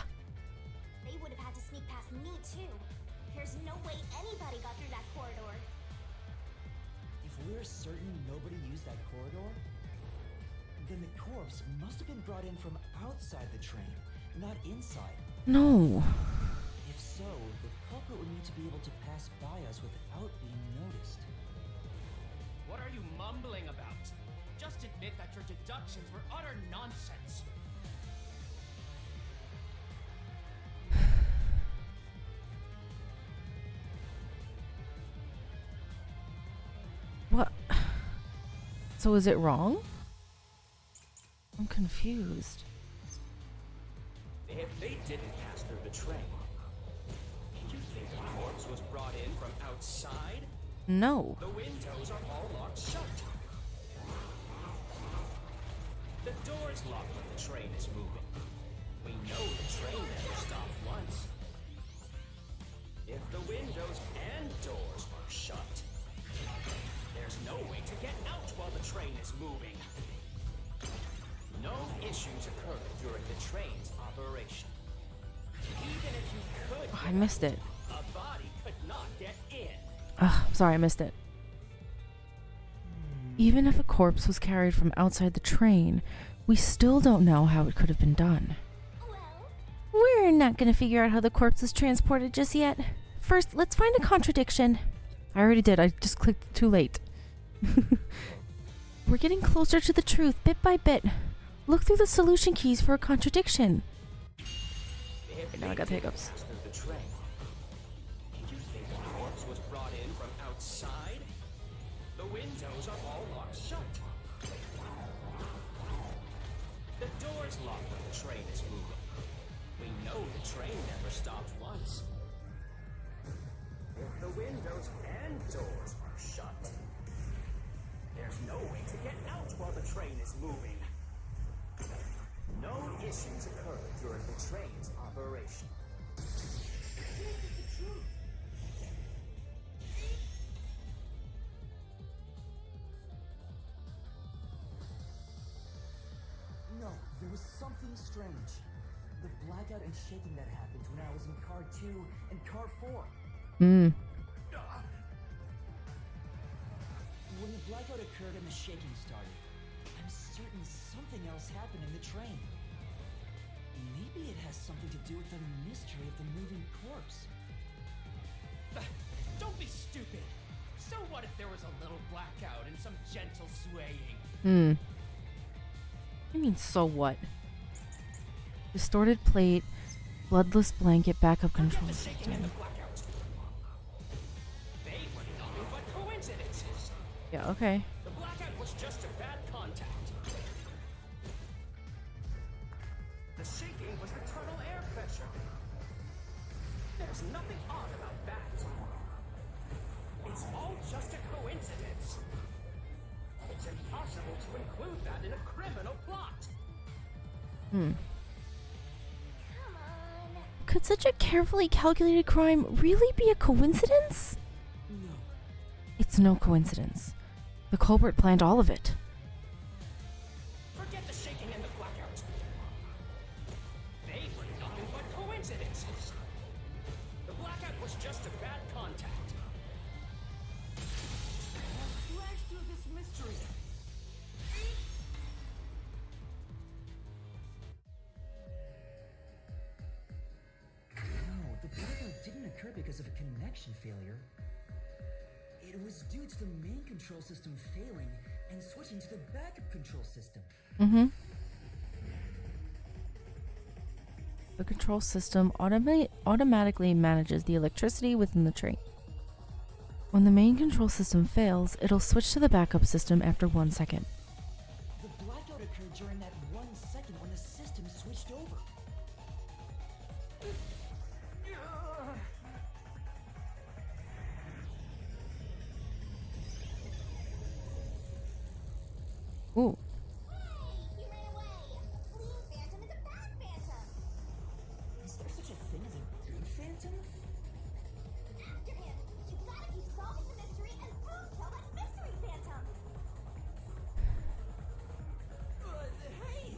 They would have had to sneak past me too. There's no way anybody got through that corridor. If we're certain nobody used that corridor, then the corpse must have been brought in from outside the train, not inside. No. If so, the culprit would need to be able to pass by us without being noticed. What are you mumbling about? Just admit that your deductions were utter nonsense. What? So is it wrong? I'm confused. If they didn't pass through the train, you think the corpse was brought in from outside? No. The windows are all locked shut. The door's locked when the train is moving. We know the train never stopped once. If the windows and doors are shut, there's no way to get out while the train is moving. No issues occurred during the train's operation. Even if you could, Oh, I missed it. a body could not get in. Ugh, sorry, I missed it. Even if a corpse was carried from outside the train, we still don't know how it could have been done. Well, We're not gonna figure out how the corpse was transported just yet. First, let's find a contradiction. I already did, I just clicked too late. We're getting closer to the truth bit by bit. Look through the solution keys for a contradiction. If Now I got the hiccups. passed through the train, do you think the corpse was brought in from outside? The windows are all locked shut. The door's locked when the train is moving. We know the train never stopped once. If the windows and doors are shut, there's no way to get out while the train is moving. No issues occurred during the train's operation. No, there was something strange. The blackout and shaking that happened when I was in car 2 and car 4. When the blackout occurred and the shaking started, I'm certain something else happened in the train. Maybe it has something to do with the mystery of the moving corpse. Don't be stupid. So what if there was a little blackout and some gentle swaying? I mean, so what? Distorted plate, bloodless blanket, backup control The shaking and the system. blackout. They were nothing but coincidences. Yeah, okay. The blackout was just a bad contact. The shaking was the tunnel air pressure. There's nothing odd about that. It's all just a coincidence. It's impossible to include that in a criminal plot. come on. Could such a carefully calculated crime really be a coincidence? No. It's no coincidence. The culprit planned all of it. Forget the shaking and the blackout. They were nothing but coincidences. The blackout was just a bad contact. Flash through this mystery. No, the blackout didn't occur because of a connection failure. It was due to the main control system failing and switching to the backup control system. The control system automatically manages the electricity within the train. When the main control system fails, it'll switch to the backup system after 1 second. The blackout occurred during that 1 second when the system switched over. Ooh. He ran away. Fleeing phantom is a bad phantom. Is there such a thing as a good phantom? After him. You gotta keep solving the mystery and prove kill that mystery phantom. Hey!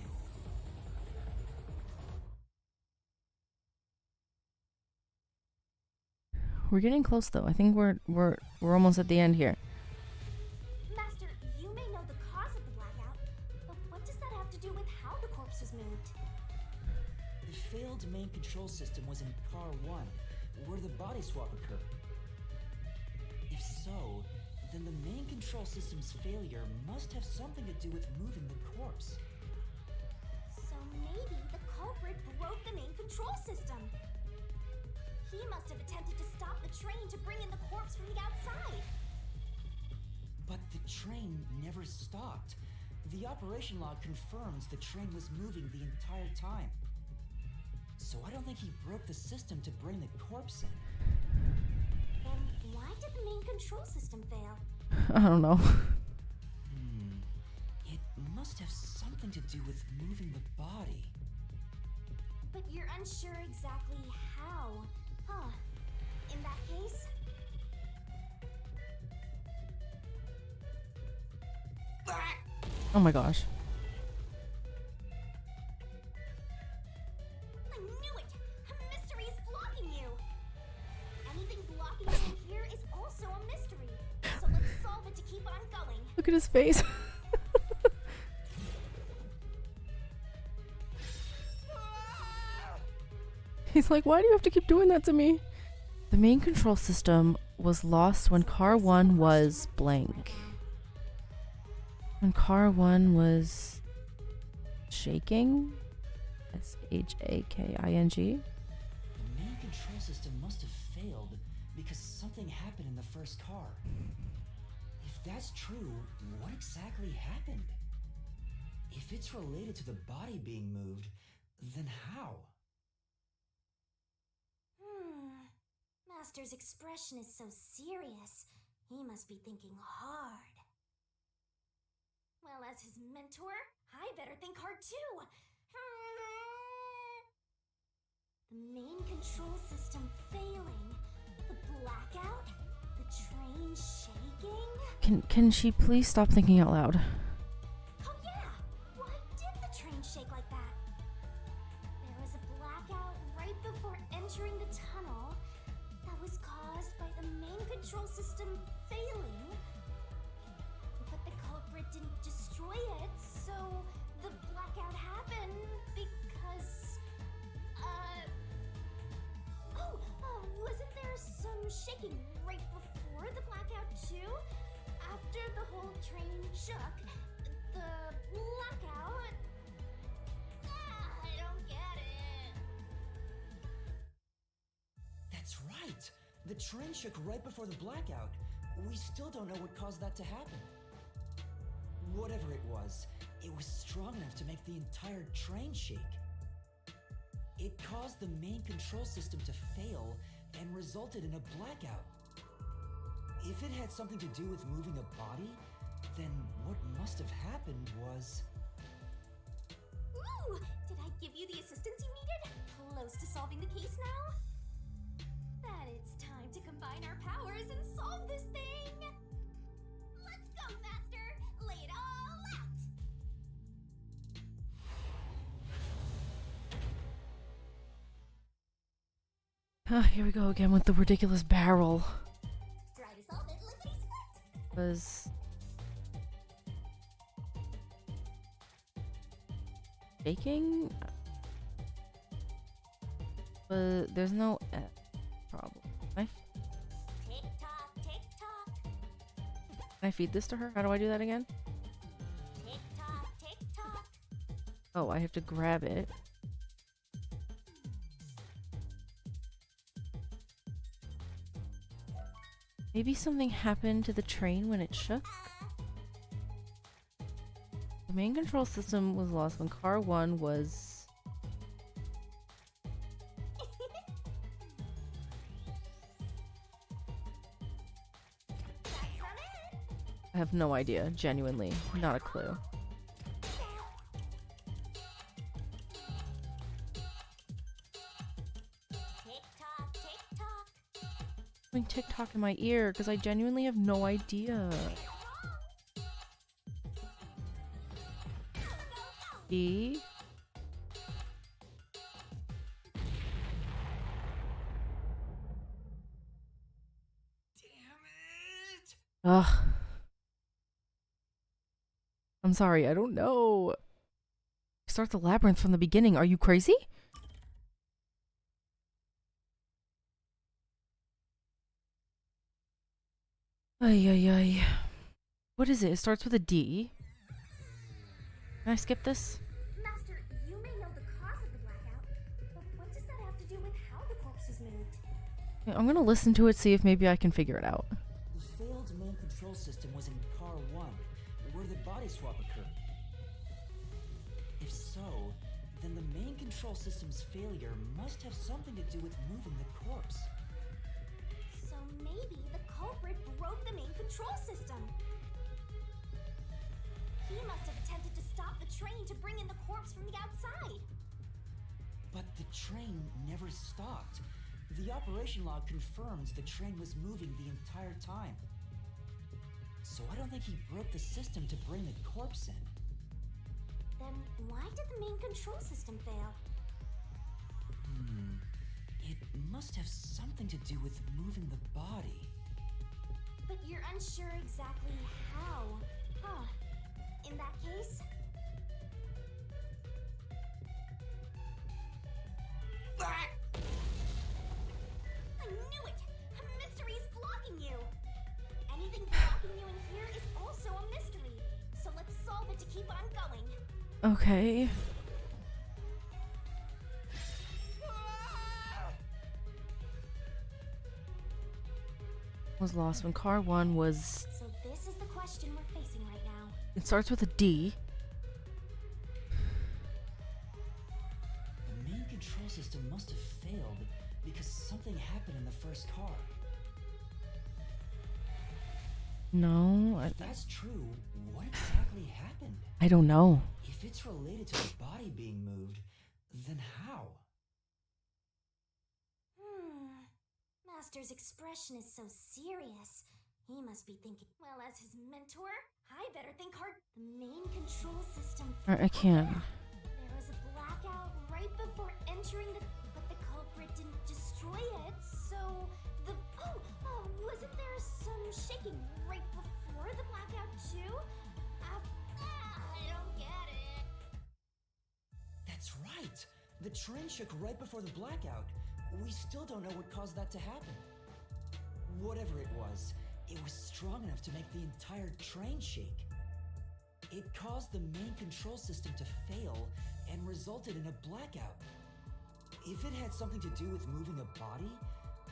We're getting close though. I think we're almost at the end here. Master, you may know the cause of the blackout, but what does that have to do with how the corpse was moved? The failed main control system was in car 1, where the body swap occurred. If so, then the main control system's failure must have something to do with moving the corpse. So maybe the culprit broke the main control system. He must have attempted to stop the train to bring in the corpse from the outside. But the train never stopped. The operation log confirms the train was moving the entire time. So I don't think he broke the system to bring the corpse in. Then why did the main control system fail? I don't know. It must have something to do with moving the body. But you're unsure exactly how. Huh. In that case, Oh my gosh. I knew it! A mystery is blocking you! Anything blocking you in here is also a mystery. So let's solve it to keep on going. Look at his face. He's like, why do you have to keep doing that to me? The main control system was lost when car 1 was blank. When car 1 was shaking? SHAKING? The main control system must have failed because something happened in the first car. If that's true, what exactly happened? If it's related to the body being moved, then how? Master's expression is so serious. He must be thinking hard. Well, as his mentor, I better think hard too. The main control system failing, the blackout, the train shaking. Can she please stop thinking out loud? Oh yeah! Why did the train shake like that? There was a blackout right before entering the tunnel that was caused by the main control system failing. But the culprit didn't destroy it, so the blackout happened because... wasn't there some shaking right before the blackout too? After the whole train shook, the blackout... I don't get it. That's right! The train shook right before the blackout. We still don't know what caused that to happen. Whatever it was strong enough to make the entire train shake. It caused the main control system to fail and resulted in a blackout. If it had something to do with moving a body, then what must have happened was... Ooh! Did I give you the assistance you needed? Close to solving the case now? Then it's time to combine our powers and solve this thing! Let's go, Master! Lay it all out! Here we go again with the ridiculous barrel. Try to solve it, lickety split! Was shaking? But there's no problem. Tick tock, tick tock. Can I feed this to her? How do I do that again? Tick tock, tick tock. Oh, I have to grab it. Maybe something happened to the train when it shook? The main control system was lost when car 1 was... That's not it. I have no idea, genuinely. Not a clue. Tick tock, tick tock. Having TikTok in my ear because I genuinely have no idea. E. Ugh. I'm sorry, I don't know. Start the labyrinth from the beginning. Are you crazy? Ay, ay, ay. What is it? It starts with a D. Can I skip this? Master, you may know the cause of the blackout, but what does that have to do with how the corpse is moved? I'm gonna listen to it, see if maybe I can figure it out. The failed main control system was in car 1, where the body swap occurred. If so, then the main control system's failure must have something to do with moving the corpse. So maybe the culprit broke the main control system. He must have attempted to stop the train to bring in the corpse from the outside. But the train never stopped. The operation log confirms the train was moving the entire time. So I don't think he broke the system to bring the corpse in. Then why did the main control system fail? It must have something to do with moving the body. But you're unsure exactly how. Huh. In that case... better to keep on going. Okay. Was lost when car 1 was. So this is the question we're facing right now. It starts with a D. The main control system must have failed because something happened in the first car. No, If that's true, what exactly happened? I don't know. If it's related to the body being moved, then how? Master's expression is so serious. He must be thinking, well, as his mentor, I better think hard. The main control system. Alright, I can. There was a blackout right before entering but the culprit didn't destroy it, so wasn't there some shaking right before the blackout too? I don't get it. That's right! The train shook right before the blackout. We still don't know what caused that to happen. Whatever it was strong enough to make the entire train shake. It caused the main control system to fail and resulted in a blackout. If it had something to do with moving a body,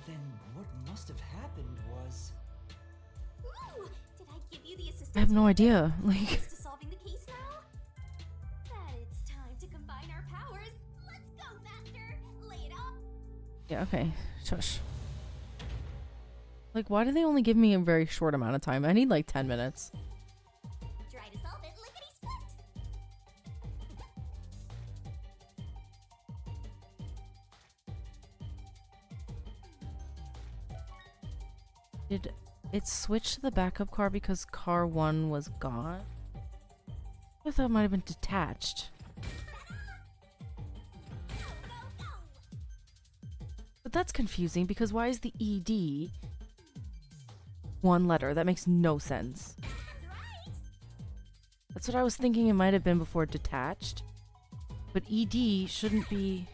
then what must have happened was... Ooh! Did I give you the assistance? I have no idea. Close Like, to solving the case now? That it's time to combine our powers. Let's go, Master! Lay it up! yeah, okay. Shush. Like, why do they only give me a very short amount of time? I need like 10 minutes. Try to solve it, lickety split! Did it switch to the backup car because car 1 was gone? I thought it might have been detached. But that's confusing because why is the ED one letter? That makes no sense. That's what I was thinking it might have been before it detached. But ED shouldn't be...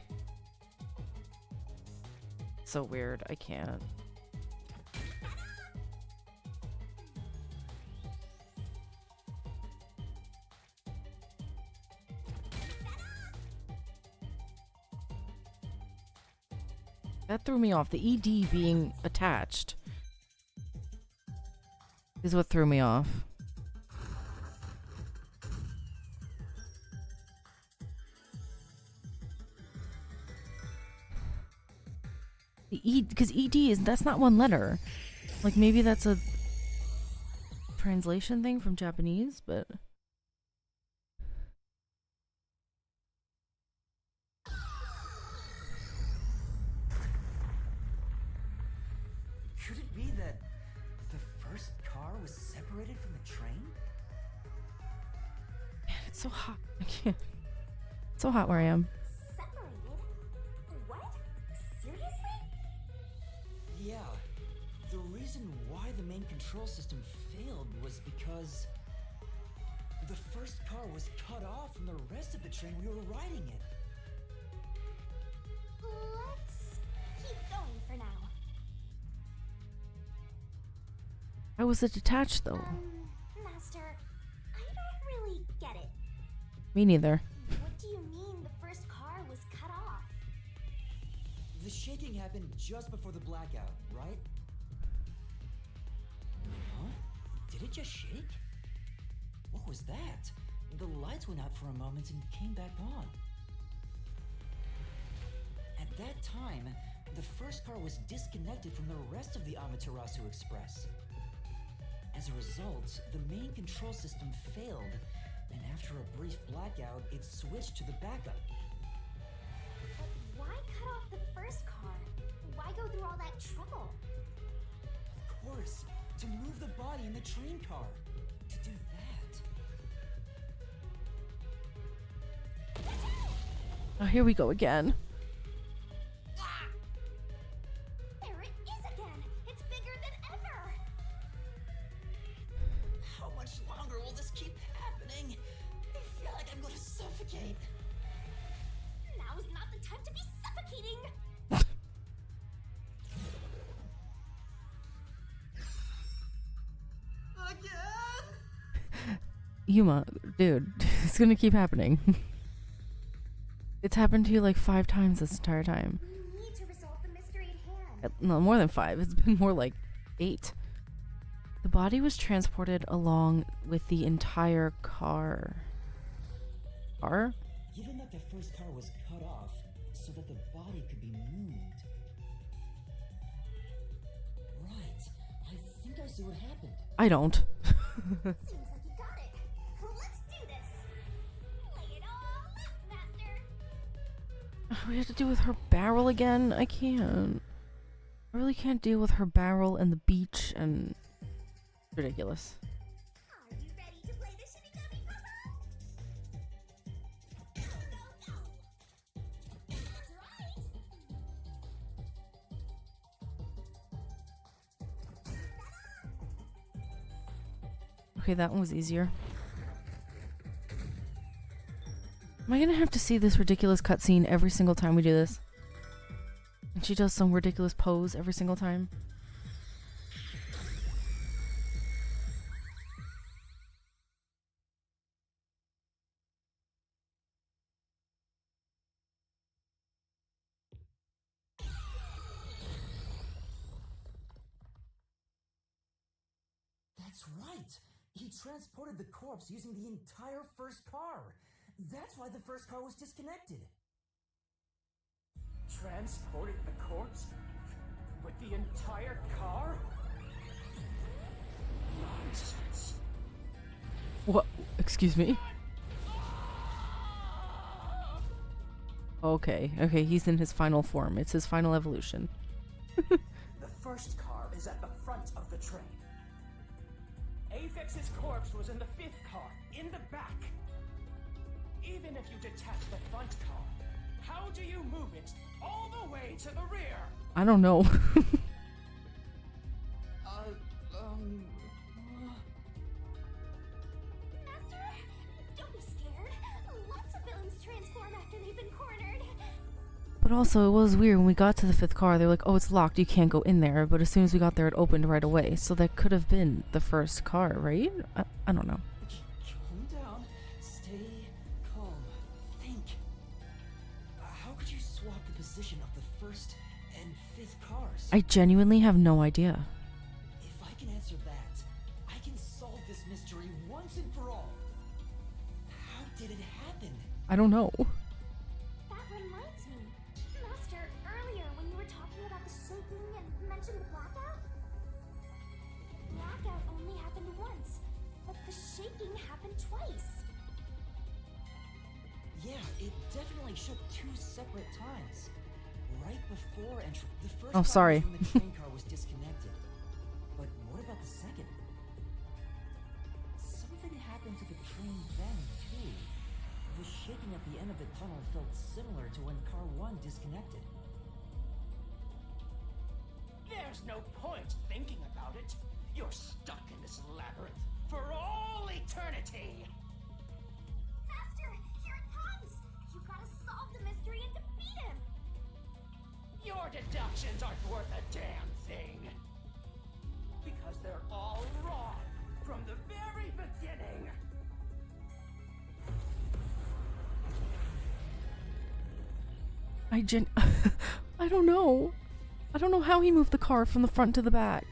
So weird, I can't. That threw me off. The ED being attached is what threw me off. The E, because ED that's not one letter. Like maybe that's a translation thing from Japanese, but Could it be that the first car was separated from the train? man, it's so hot. I can't. It's so hot where I am. Separated? What? Seriously? Yeah. The reason why the main control system failed was because the first car was cut off from the rest of the train we were riding in. Let's keep going for now. How was it detached though? Master, I don't really get it. Me neither. What do you mean the first car was cut off? The shaking happened just before the blackout, right? Huh? Did it just shake? What was that? The lights went out for a moment and came back on. At that time, the first car was disconnected from the rest of the Amaterasu Express. As a result, the main control system failed, and after a brief blackout, it switched to the backup. But why cut off the first car? Why go through all that trouble? Of course, to move the body in the train car. To do that. Oh, here we go again. There it is again! It's bigger than ever! How much longer will this keep happening? I feel like I'm going to suffocate. Now's not the time to be suffocating! Again? Yuma, dude, it's gonna keep happening. It's happened to you like 5 times this entire time. We need to resolve the mystery at hand. No, more than 5. It's been more like 8. The body was transported along with the entire car. Car? Given that the first car was cut off so that the body could be moved. Right. I think I see what happened. I don't. Seems like you got it. Let's do this. Lay it all out, Master. We have to deal with her barrel again? I can't. I really can't deal with her barrel and the beach and... Ridiculous. Are you ready to play the Shinigami puzzle? Go, go, go. That's right. Okay, that one was easier. Am I gonna have to see this ridiculous cutscene every single time we do this? And she does some ridiculous pose every single time? That's right. He transported the corpse using the entire first car. That's why the first car was disconnected. Transported the corpse? With the entire car? Nonsense. What? Excuse me? Okay, he's in his final form. It's his final evolution. The first car is at the front of the train. Avex's corpse was in the 5th car, in the back. Even if you detach the front car, how do you move it all the way to the rear? I don't know. Master, don't be scared. Lots of villains transform after they've been cornered. But also, it was weird when we got to the 5th car. They're like, oh, it's locked, you can't go in there. But as soon as we got there, it opened right away. So that could have been the first car, right? I don't know. Calm down. Stay calm. Think. How could you swap the position of the first and 5th cars? I genuinely have no idea. If I can answer that, I can solve this mystery once and for all. How did it happen? I don't know. That reminds me. Master, earlier when you were talking about the shaking and mentioned the blackout? Blackout only happened once, but the shaking happened twice. Yeah, it definitely shook 2 separate times. Right before entry, the first Oh, time sorry. was when the train car was disconnected. But what about the second? Something happened to the train then, too. The shaking at the end of the tunnel felt similar to when car 1 disconnected. There's no point thinking about it. You're stuck in this labyrinth for all eternity. Master, here it comes! You gotta solve the mystery and defeat him! Your deductions aren't worth a damn thing. Because they're all wrong from the very beginning. I don't know. I don't know how he moved the car from the front to the back.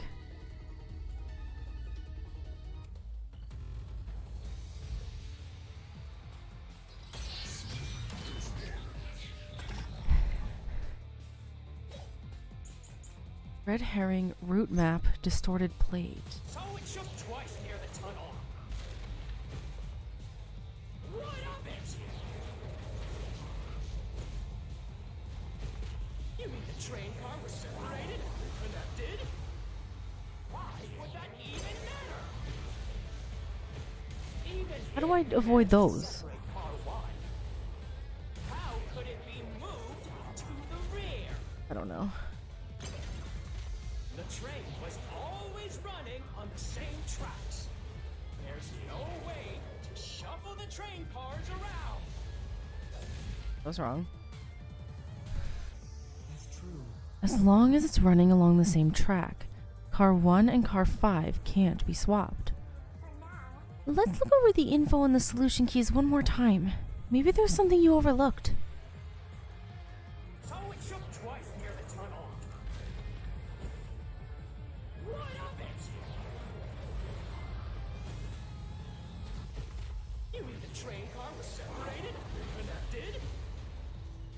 Red herring, route map, distorted plate. So it shook twice near the tunnel. What of it? You mean the train car was separated and connected? Why would that even matter? Even How do I avoid those? separate car 1, how could it be moved to the rear? I don't know. The train was always running on the same tracks. There's no way to shuffle the train cars around. What's wrong? That's true. As long as it's running along the same track, car 1 and car 5 can't be swapped. For now, Let's look over the info on the solution keys one more time. Maybe there's something you overlooked. So it shook twice near the tunnel. What of it? You mean the train car was separated and connected?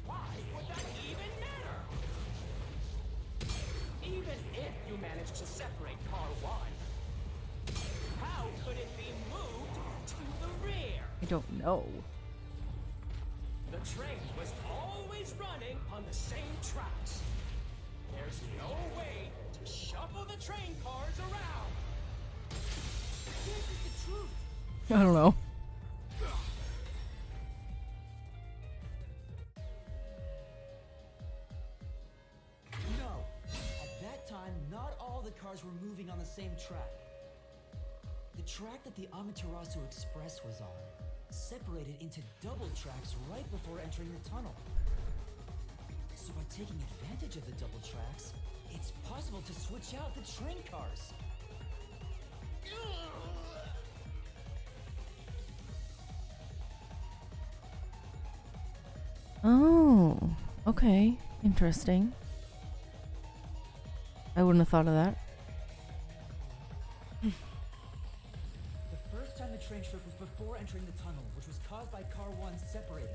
Why would that even matter? Even if you managed to separate car 1, how could it be moved to the rear? I don't know. The train was always running on the same tracks. There's no way to shuffle the train cars around. This is the truth. I don't know. No. At that time, not all the cars were moving on the same track. The track that the Amaterasu Express was on separated into double tracks right before entering the tunnel. So by taking advantage of the double tracks, it's possible to switch out the train cars. Oh, okay. Interesting. I wouldn't have thought of that. The first time the train trip was before entering the tunnel, which was caused by car 1 separating.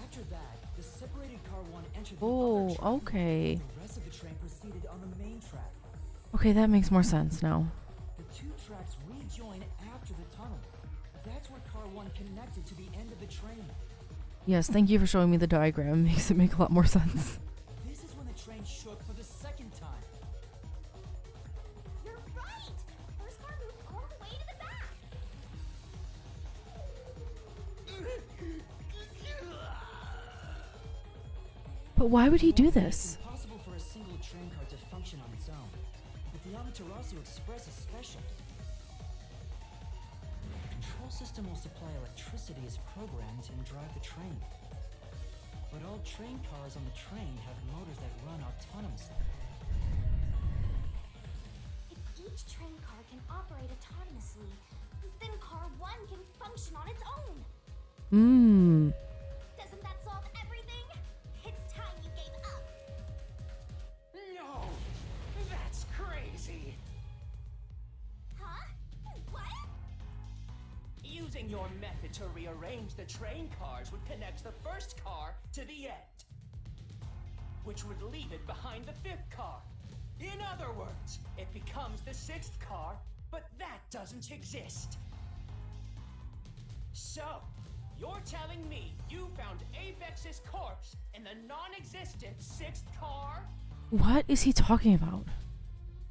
After that, the separated car 1 entered the Oh, other track. okay. The rest of the train proceeded on the main track. Okay, that makes more sense now. The two tracks rejoin after the tunnel. That's where car 1 connected to the end of the train. Yes, thank you for showing me the diagram. Makes it make a lot more sense. This is when the train shook for the second time. You're right! First car moved all the way to the back! But why would he do It's this? impossible for a single train car to function on its own. But the Amaterasu Express is special. The control system will supply electricity as programmed and drive the train. But all train cars on the train have motors that run autonomously. If each train car can operate autonomously, then car 1 can function on its own! Mmm. Doesn't that solve everything? It's time you gave up! No, that's crazy. Huh? What? Using your method to rearrange the train cars would connect the first car to the end, which would leave it behind the 5th car. In other words, it becomes the 6th car, but that doesn't exist. So, you're telling me you found Avex's corpse in the non-existent 6th car? What is he talking about?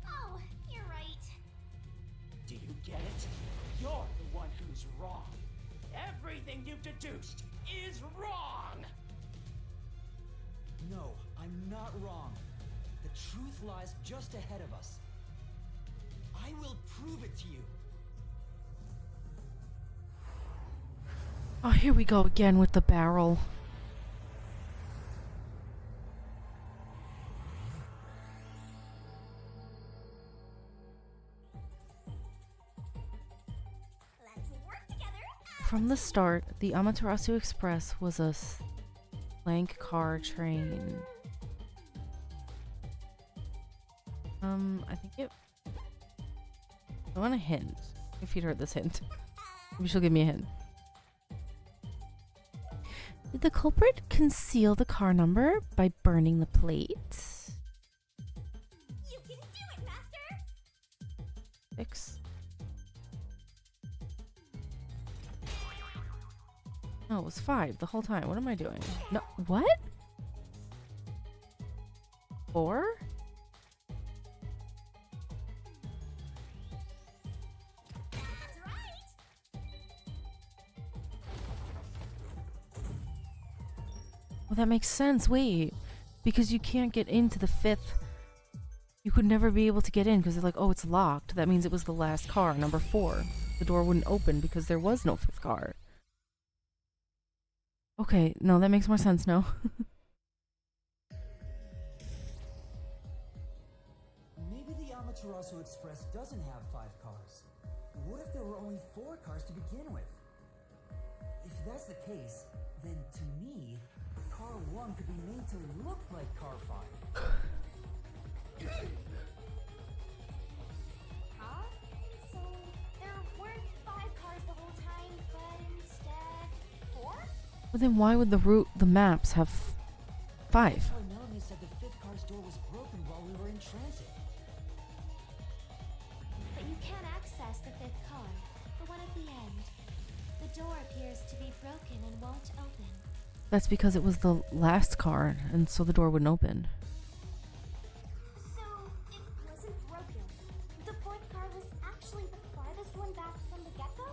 Oh, you're right. Do you get it? You're the one who's wrong. Everything you've deduced is wrong! No, I'm not wrong. The truth lies just ahead of us. I will prove it to you. Oh, here we go again with the barrel. Let's work together. From the start, the Amaterasu Express was a blank car train. I think it... I want a hint. If you'd heard this hint. Maybe she'll give me a hint. Did the culprit conceal the car number by burning the plate? You can do it, Master! 6. No, it was 5 the whole time. What am I doing? No, what? 4? That's right! Well, that makes sense. Wait. Because you can't get into the 5th. You could never be able to get in because they're like, oh, it's locked. That means it was the last car, number 4. The door wouldn't open because there was no 5th car. Okay, no, that makes more sense now. Maybe the Amaterasu Express doesn't have 5 cars? What if there were only 4 cars to begin with? If that's the case, then to me, car 1 could be made to look like car 5. Huh? So there weren't 5 cars the whole time, but instead 4? But then why would the maps have 5? That's why Melanie said the 5th car's door was broken while we were in transit. But you can't access the 5th car, the one at the end. The door appears to be broken and won't open. That's because it was the last car, and so the door wouldn't open. So it wasn't broken. The 4th car was actually the farthest one back from the get-go?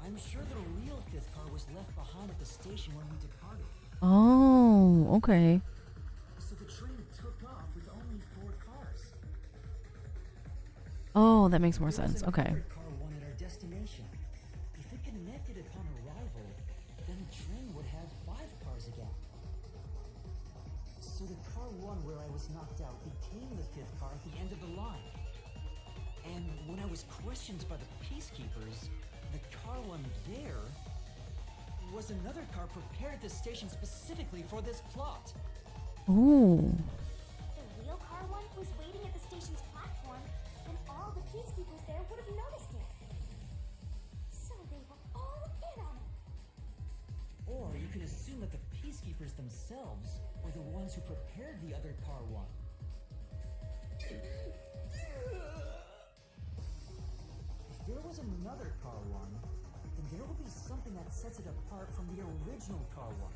I'm sure the real 5th car was left behind at the station when we departed. Oh, okay. So the train took off with only 4 cars. Oh, that makes more There was sense. Okay. another car 1 at our destination. If it connected upon arrival, then the train would have 5 cars again. So the car 1 where I was knocked out became the 5th car at the end of the line. And when I was questioned by the peacekeepers, the car 1 there was another car prepared at the station specifically for this plot. Ooh. The real car 1 was waiting at the station's platform, and all the peacekeepers there would have noticed it. So they were all in on it. Or you can assume that the peacekeepers themselves were the ones who prepared the other car 1. If there was another car 1, then there will be something that sets it apart from the original car 1.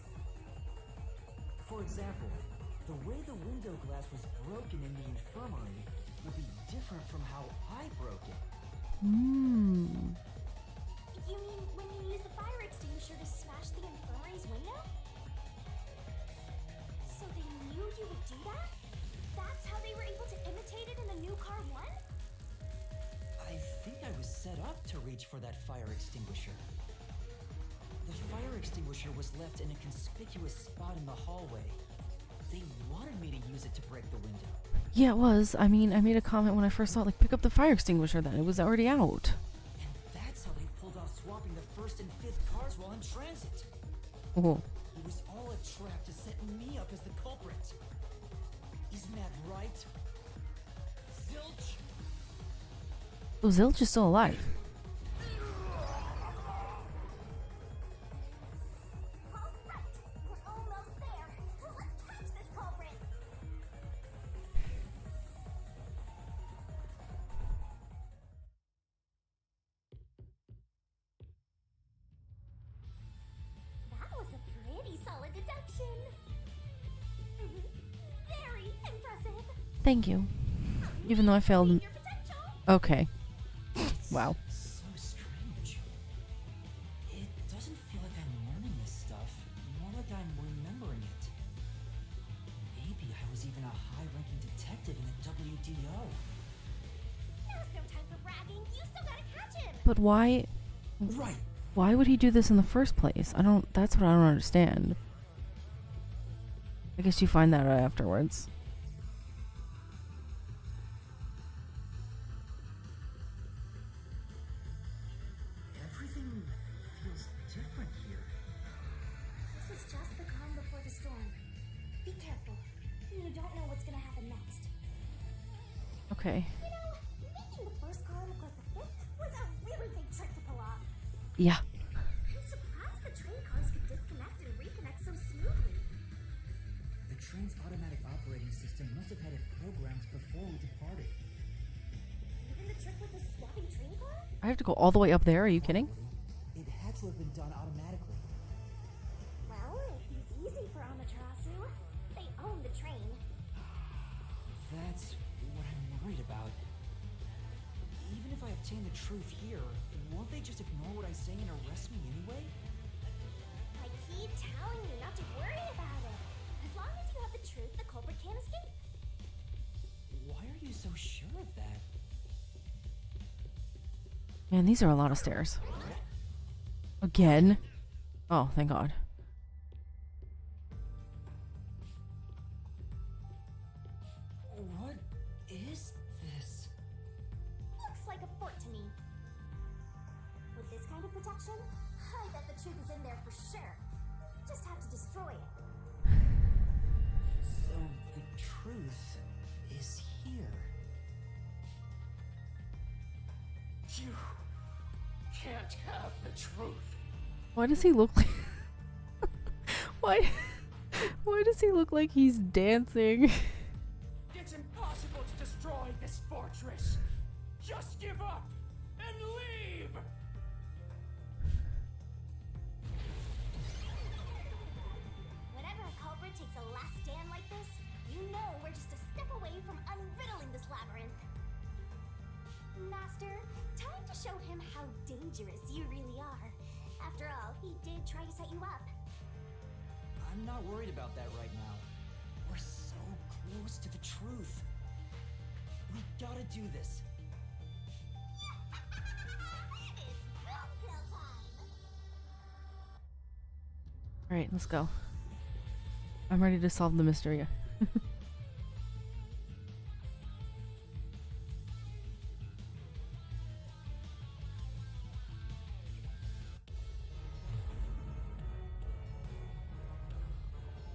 For example, the way the window glass was broken in the infirmary will be different from how I broke it. Hmm. You mean when you used the fire extinguisher to smash the infirmary's window? So they knew you would do that? That's how they were able to imitate it in the new car 1? I think I was set up to reach for that fire extinguisher. The fire extinguisher was left in a conspicuous spot in the hallway. They wanted me to use it to break the window. Yeah, it was. I mean, I made a comment when I first saw it, like, pick up the fire extinguisher then. It was already out. And that's how they pulled off swapping the 1st and 5th cars while in transit. Oh. It was all a trap to set me up as the culprit. Isn't that right? Zilch? Oh, Zilch is still alive. All right, we're almost there. Let's catch this culprit. That was a pretty solid deduction. Very impressive. Thank you. Even though I failed. Your potential. Okay. Wow. So strange. It doesn't feel like I'm learning this stuff, more like I'm remembering it. Maybe I was even a high-ranking detective in the WDO. Now's no time for bragging. You still gotta catch him. But why Right. why would he do this in the first place? That's what I don't understand. I guess you find that out afterwards. Everything feels different here. This is just the calm before the storm. Be careful. You don't know what's gonna happen next. Okay. You know, making the first car look like the 5th was a really big trick to pull off. Yeah. I'm surprised the train cars could disconnect and reconnect so smoothly. The train's automatic operating system must have had it programmed before we departed. Even the trick with the swapping train car? I have to go all the way up there. Are you kidding? It had to have been done automatically. Well, it'd be easy for Amaterasu. They own the train. That's what I'm worried about. Even if I obtain the truth here, won't they just ignore what I say and arrest me anyway? I keep telling you not to worry about it. As long as you have the truth, the culprit can't escape. Why are you so sure of that? Man, these are a lot of stairs. Again? Oh, thank God. What is protection? I bet the truth is in there for sure. Just have to destroy it. So the truth is here. You can't have the truth. Why does he look like why does he look like he's dancing? It's impossible to destroy this fortress. Just give up and leave. Whenever a culprit takes a last stand like this, you know we're just a step away from unriddling this labyrinth. Master, time to show him how dangerous you really are. After all, he did try to set you up. I'm not worried about that right now. We're so close to the truth. We gotta do this. It's boom pill time! Alright, let's go. I'm ready to solve the mystery.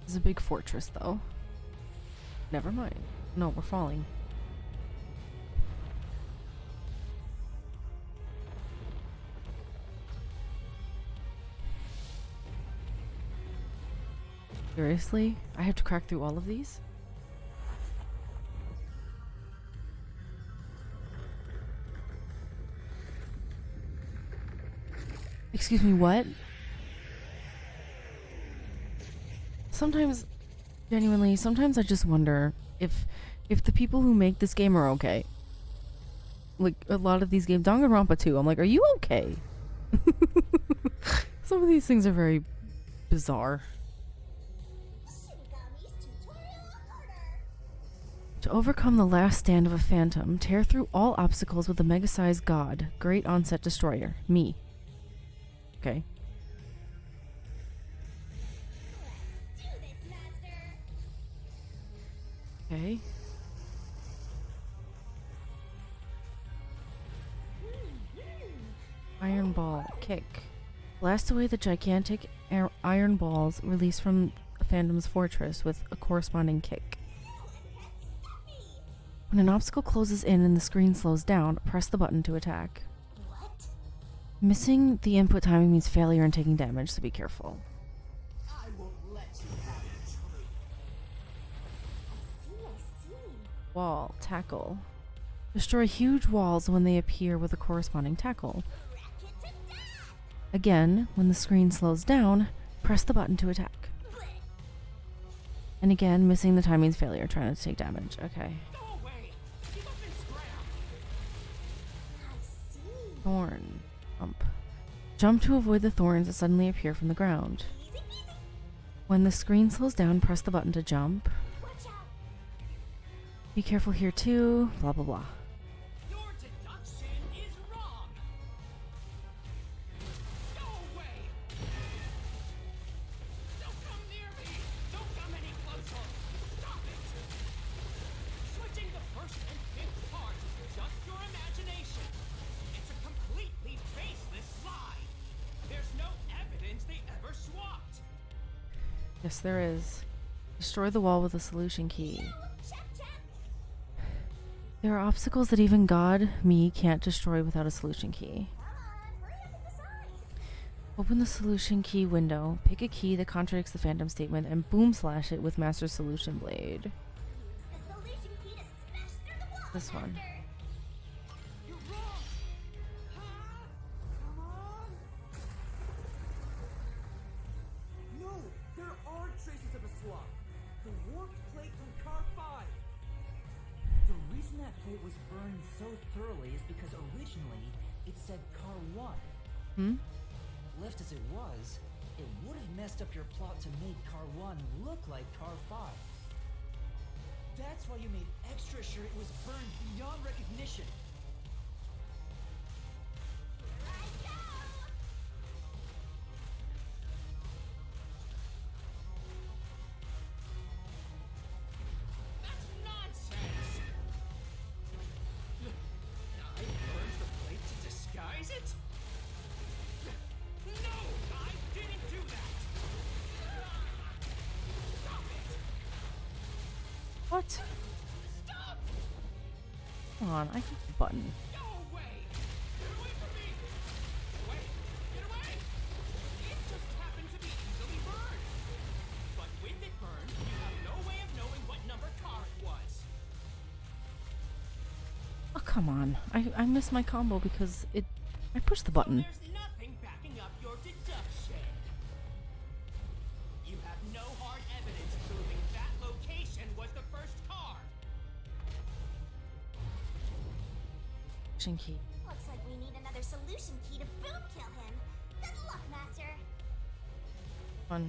This is a big fortress, though. Never mind. No, we're falling. Seriously? I have to crack through all of these? Excuse me, what? Sometimes, genuinely, sometimes I just wonder if the people who make this game are okay. Like, a lot of these games, Danganronpa 2, I'm like, are you okay? Some of these things are very bizarre. Shinigami's tutorial order! To overcome the last stand of a phantom, tear through all obstacles with the mega-sized god, great onset destroyer, me. Okay. Do this, Master! Okay. Iron ball, kick. Blast away the gigantic iron balls released from Phantom's fortress with a corresponding kick. When an obstacle closes in and the screen slows down, press the button to attack. What? Missing the input timing means failure and taking damage, so be careful. I won't let you have the truth. I see. Wall, tackle. Destroy huge walls when they appear with a corresponding tackle. Rack it to death! Again, when the screen slows down, press the button to attack. Blech. And again, missing the timing means failure, trying to take damage. Okay. Go away. Give up and scram. I see. Thorn. Jump. Jump to avoid the thorns that suddenly appear from the ground. Easy peasy. When the screen slows down, press the button to jump. Watch out. Be careful here too. Blah blah blah. Your deduction is wrong. Go away. Don't come near me. Don't come any closer. Stop it. Switching the first and fifth parts is just your imagination. It's a completely baseless lie. There's no evidence they ever swapped. Yes, there is. Destroy the wall with a solution key. Check, check. There are obstacles that even God, me, can't destroy without a solution key. Come on, hurry up and decide. Open the solution key window, pick a key that contradicts the Phantom statement, and boom slash it with Master Solution Blade. Use the solution key to smash through the wall, This one. Master. You're wrong. Huh? Come on. No, there are traces of a swap. The warped plate from Car 5. The reason that plate was burned so thoroughly is because originally it said Car 1. Hmm? Left as it was, it would have messed up your plot to make Car 1 look like Car 5. That's why you made extra sure it was burned beyond recognition. Here I go. That's nonsense. I burned the plate to disguise it? What? Stop! Come on, I hit the button. Go away! Get away from me! Get away! Get away! It just happened to be easily burned. But when it burned, you have no way of knowing what number car it was. Oh, come on. I missed my combo because I pushed the button. There's nothing backing up your deduction. You have no hard evidence proving that location was the first car. Key. Looks like we need another solution key to boom kill him. Good luck, Master. Fun.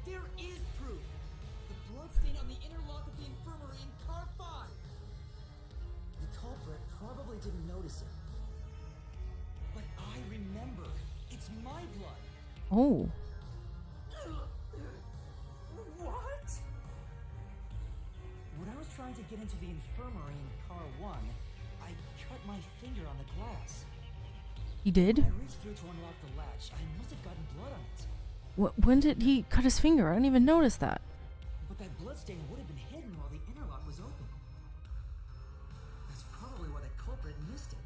There is proof! The bloodstain on the inner lock of the infirmary in car 5! The culprit probably didn't notice it. But I remember. It's my blood. Oh. What? When I was trying to get into the infirmary in car 1, I cut my finger on the glass. He did? When I reached through to unlock the latch, I must have gotten blood on it. When did he cut his finger? I didn't even notice that. But that bloodstain would have been hidden while the interlock was open. That's probably why the culprit missed it.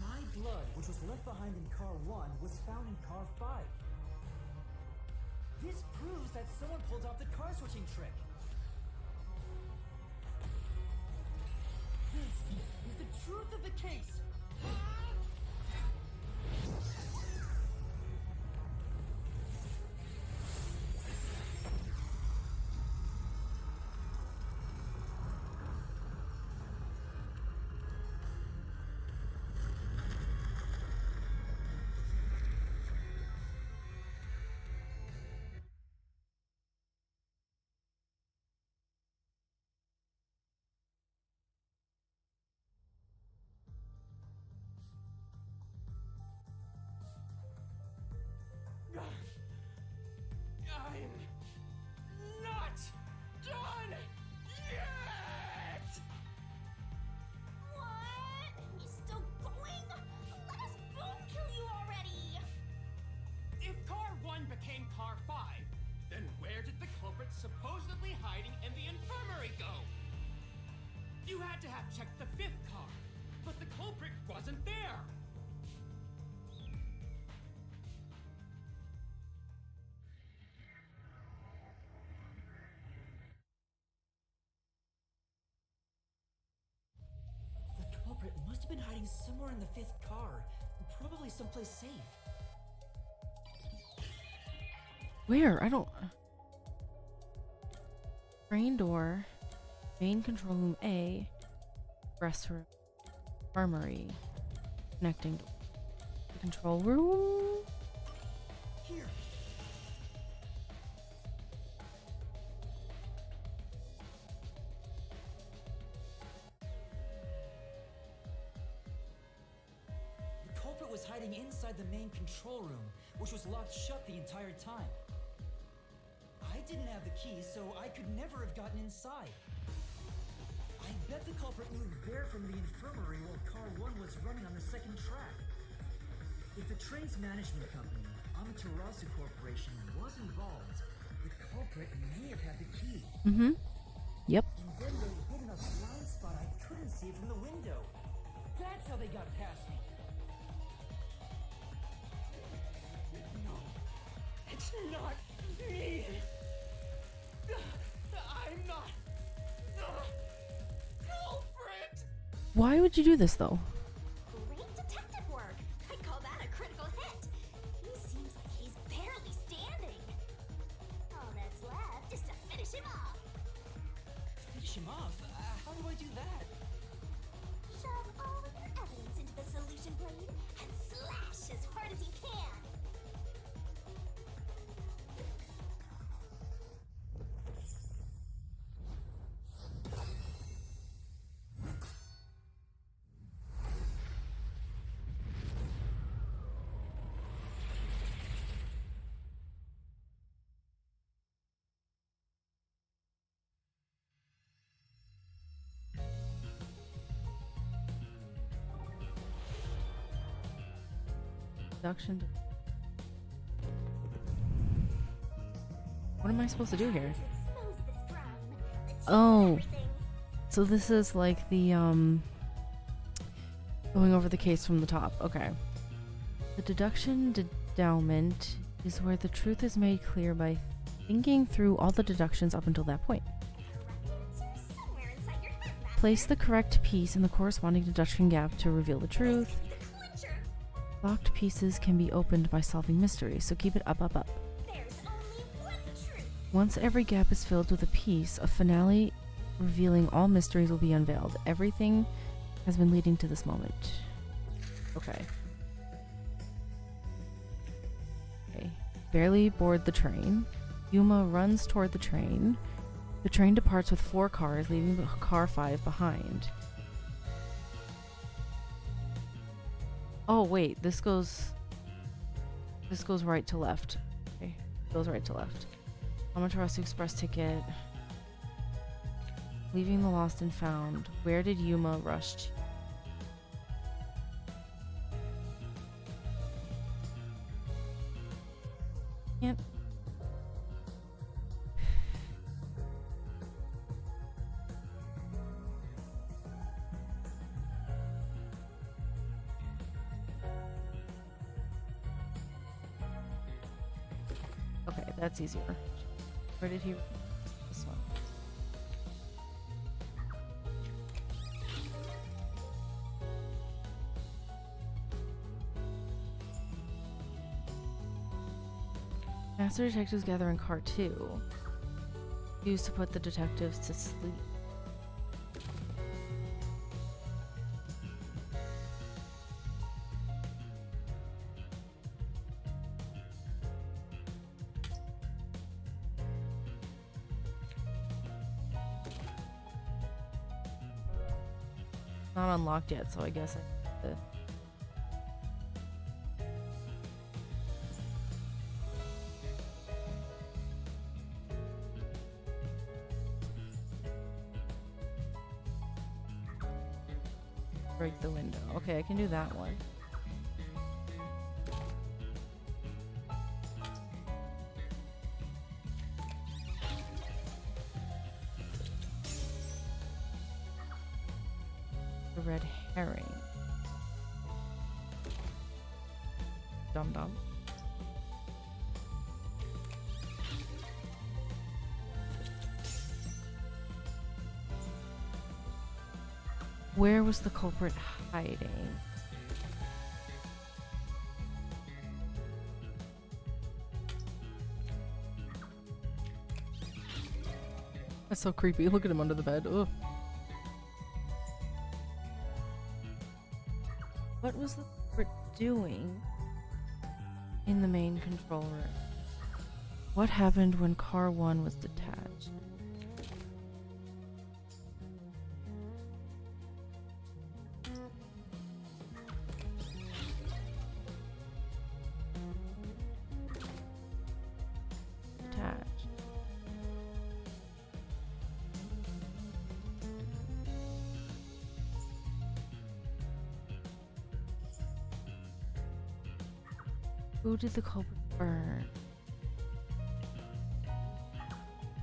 My blood, which was left behind in car 1, was found in car 5. This proves that someone pulled off the car switching trick. This is the truth of the case. I'm not done yet! What? He's still going? Let us boom kill you already! If car 1 became car 5, then where did the culprit supposedly hiding in the infirmary go? You had to have checked the 5th car, but the culprit wasn't there. The culprit must have been hiding somewhere in the 5th car, probably someplace safe. Where? I don't... Train door. Main control room A. Restroom. Armory. Connecting door. Control room? Here. The culprit was hiding inside the main control room, which was locked shut the entire time. I didn't have the key, so I could never have gotten inside. I bet the culprit moved there from the infirmary while car 1 was running on the 2nd track. If the train's management company, Amaterasu Corporation, was involved, the culprit may have had the key. Mm-hmm. Yep. And then they hid in a blind spot I couldn't see from the window. That's how they got past me. No, it's not me. I'm not the culprit. Why would you do this, though? Great detective work! I'd call that a critical hit! He seems like he's barely standing. All that's left is to finish him off. Finish him off? How do I do that? Shove all of your evidence into the solution blade and slash as hard as you can. Production. What am I supposed to do here? To expose Oh, everything. so this is like the going over the case from the top. Okay. The deduction endowment is where the truth is made clear by thinking through all the deductions up until that point. Correct answer somewhere inside your head, Raptor. Place the correct piece in the corresponding deduction gap to reveal the This truth. could be the clincher. Locked pieces can be opened by solving mysteries, so keep it up, up, up. There's only one truth. Once every gap is filled with a piece, a finale revealing all mysteries will be unveiled. Everything has been leading to this moment. Okay. Okay. Barely board the train. Yuma runs toward the train. The train departs with 4 cars, leaving car 5 behind. Oh wait, this goes right to left. Okay, goes right to left. Amaterasu Express ticket. Leaving the lost and found. Where did Yuma rush to? Can't. Okay, that's easier. Where did he? This one. Master detectives gather in car 2. Used to put the detectives to sleep. Not unlocked yet, so I guess I have to. Break the window. Okay, I can do that one. The red herring. Dum dum. Where was the culprit hiding? That's so creepy. Look at him under the bed. Ugh. What was the culprit doing in the main control room? What happened when car 1 was detached? Detached. Who did the culprit burn?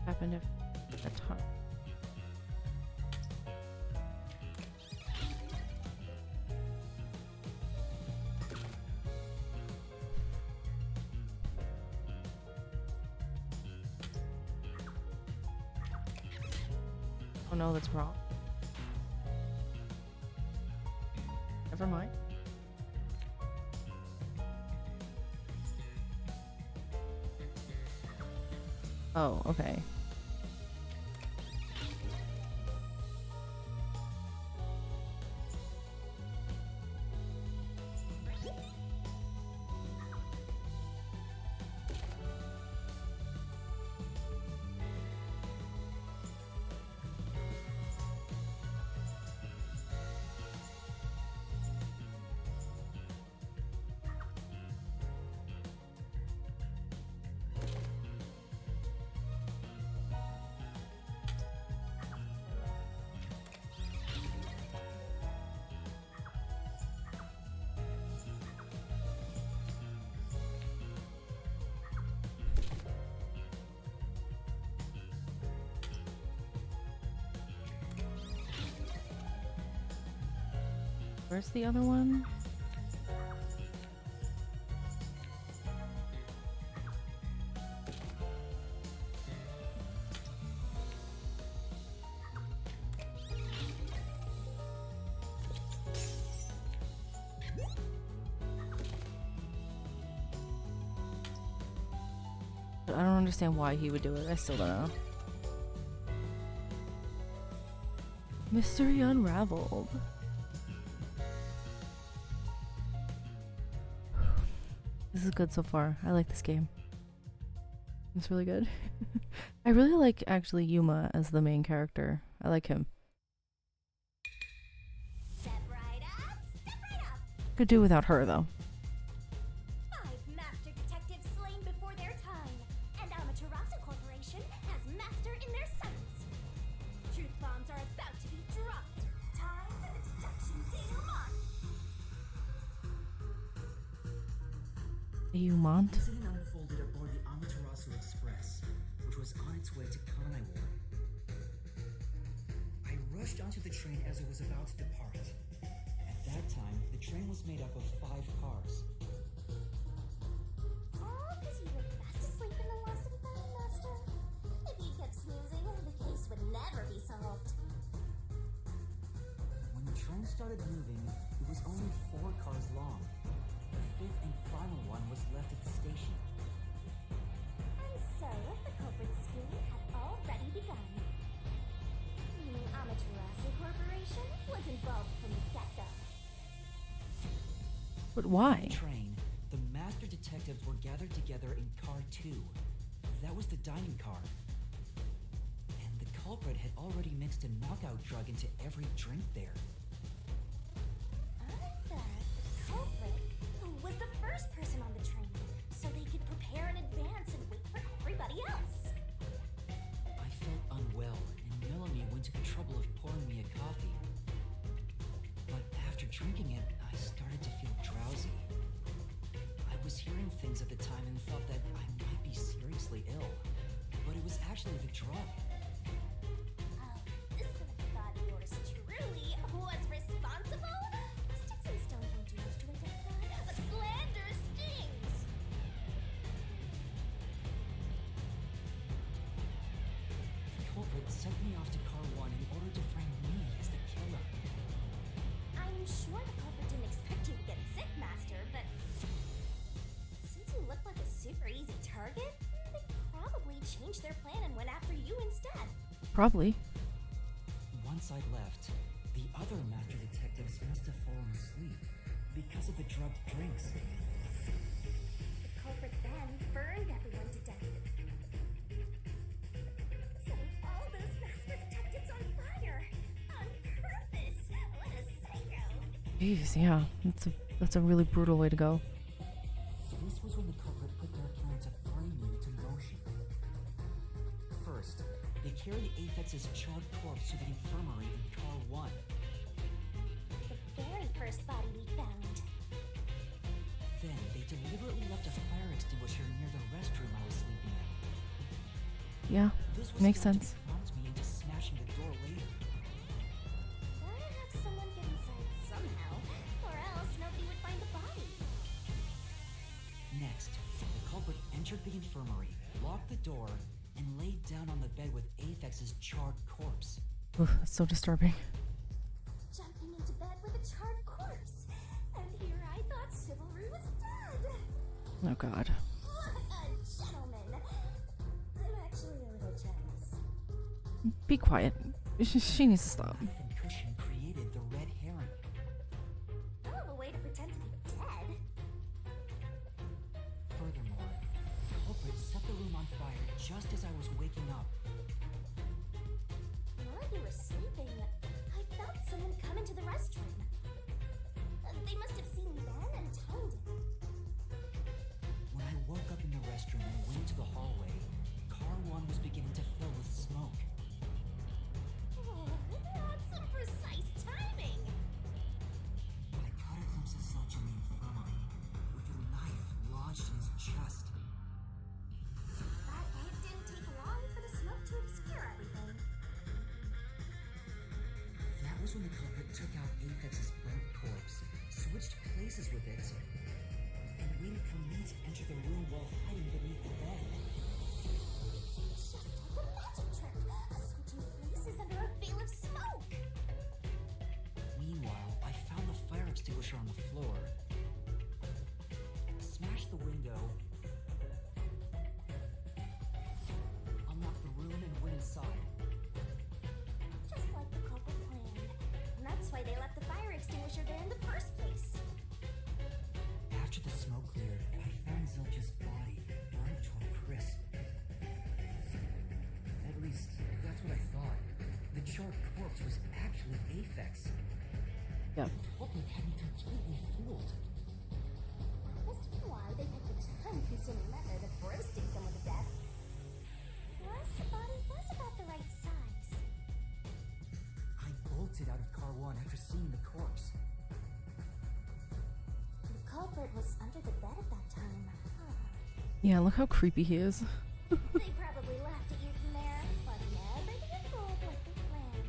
Happened at a time. Oh no, that's wrong. Never mind. Oh, okay. Where's the other one? I don't understand why he would do it. I still don't know. Mystery unraveled. This is good so far. I like this game. It's really good. I really like actually Yuma as the main character. I like him. Step right up, step right up. Could do without her though. 5 master detectives slain before their time, and Amaterasu Corporation has master in their sights. Truth bombs are about to be dropped. Time for the detection denouement. Yuma. The incident unfolded aboard the Amaterasu Express, which was on its way to Kanaiwa. I rushed onto the train as it was about to depart. At that time, the train was made up of 5 cars. All because you were fast asleep in the lost and found, Master. If you kept snoozing, the case would never be solved. When the train started moving, it was only 4 cars long. The 5th and final one was left at the station. And so, the culprit's scheme had already begun. The Amaterasu Corporation was involved from the get-go. But why? Train, the master detectives were gathered together in car 2. That was the dining car. And the culprit had already mixed a knockout drug into every drink there. I thought the culprit was the first person on the train, so they could prepare in advance and wait for everybody else. I felt unwell, and Melanie went to the trouble of pouring me a coffee. But after drinking it, I started to feel drowsy. I was hearing things at the time and thought that I might be seriously ill, but it was actually the drug. Oh, this thought yours truly was responsible? Sticks and stones won't do much to identify, but slander stings! The culprit sent me off to car 1 in order to frame me as the killer. I'm sure the culprit didn't expect you to get sick, Master, but since you look like a super easy target, they probably changed their plan and went after you instead. Probably. Once I left, the other master detectives must have fallen asleep because of the drugged drinks. The culprit then burned everyone to death. Setting all those master detectives on fire! On purpose! What a psycho! Jeez, yeah. That's a really brutal way to go. This was when the culprit put their plan to frame me into motion. First, they carried Aphex's charred corpse to the infirmary in car 1. The very first body we found. Then, they deliberately left a fire extinguisher near the restroom I was sleeping in. Yeah, This was makes going sense. to prompt me into smashing the door later. Gotta have someone get inside somehow, or else nobody would find the body. Next, the culprit entered the infirmary, locked the door, and laid down on the bed with Aphex's charred corpse. Oof, that's so disturbing. Jumping into bed with a charred corpse. And here I thought chivalry was dead. Oh god. What a gentleman. I'm actually a little jealous. Be quiet. She needs to stop. Knife and cushion created the red herring. Hell of a way to pretend to be dead. Furthermore, the culprit set the room on fire just as I was waking up. While you were sleeping, I felt someone come into the restroom. They must have seen me then and timed it. When I woke up in the restroom and went into the hallway, car 1 was beginning to fill with smoke. Oh, that's some precise timing. I caught a glimpse of Zilch in the infirmary, with a knife lodged in his chest. But it didn't take long for the smoke to obscure everything. That was was when the culprit took out Apex's burnt corpse, switched places with it, and waited for me to enter the room while hiding beneath the bed. Just like a magic trick, switching places under a veil of smoke. Meanwhile, I found the fire extinguisher on the floor, smashed the window, unlocked the room, and went inside. Just like the culprit planned. And that's why they left the fire extinguisher there in the first place. After the smoke cleared, I found Zilch's body, burnt to a crisp. At least, that's what I thought. The charred corpse was actually Aphex. Yep. The culprit had me completely fooled. Must be why they picked the time-consuming method of roasting someone to death. Plus, the body was about the right size. I bolted out of Car 1 after seeing the corpse. The culprit was under the bed at that time. Huh. Yeah, look how creepy he is. They probably laughed at you from there, but never did it fold like they planned.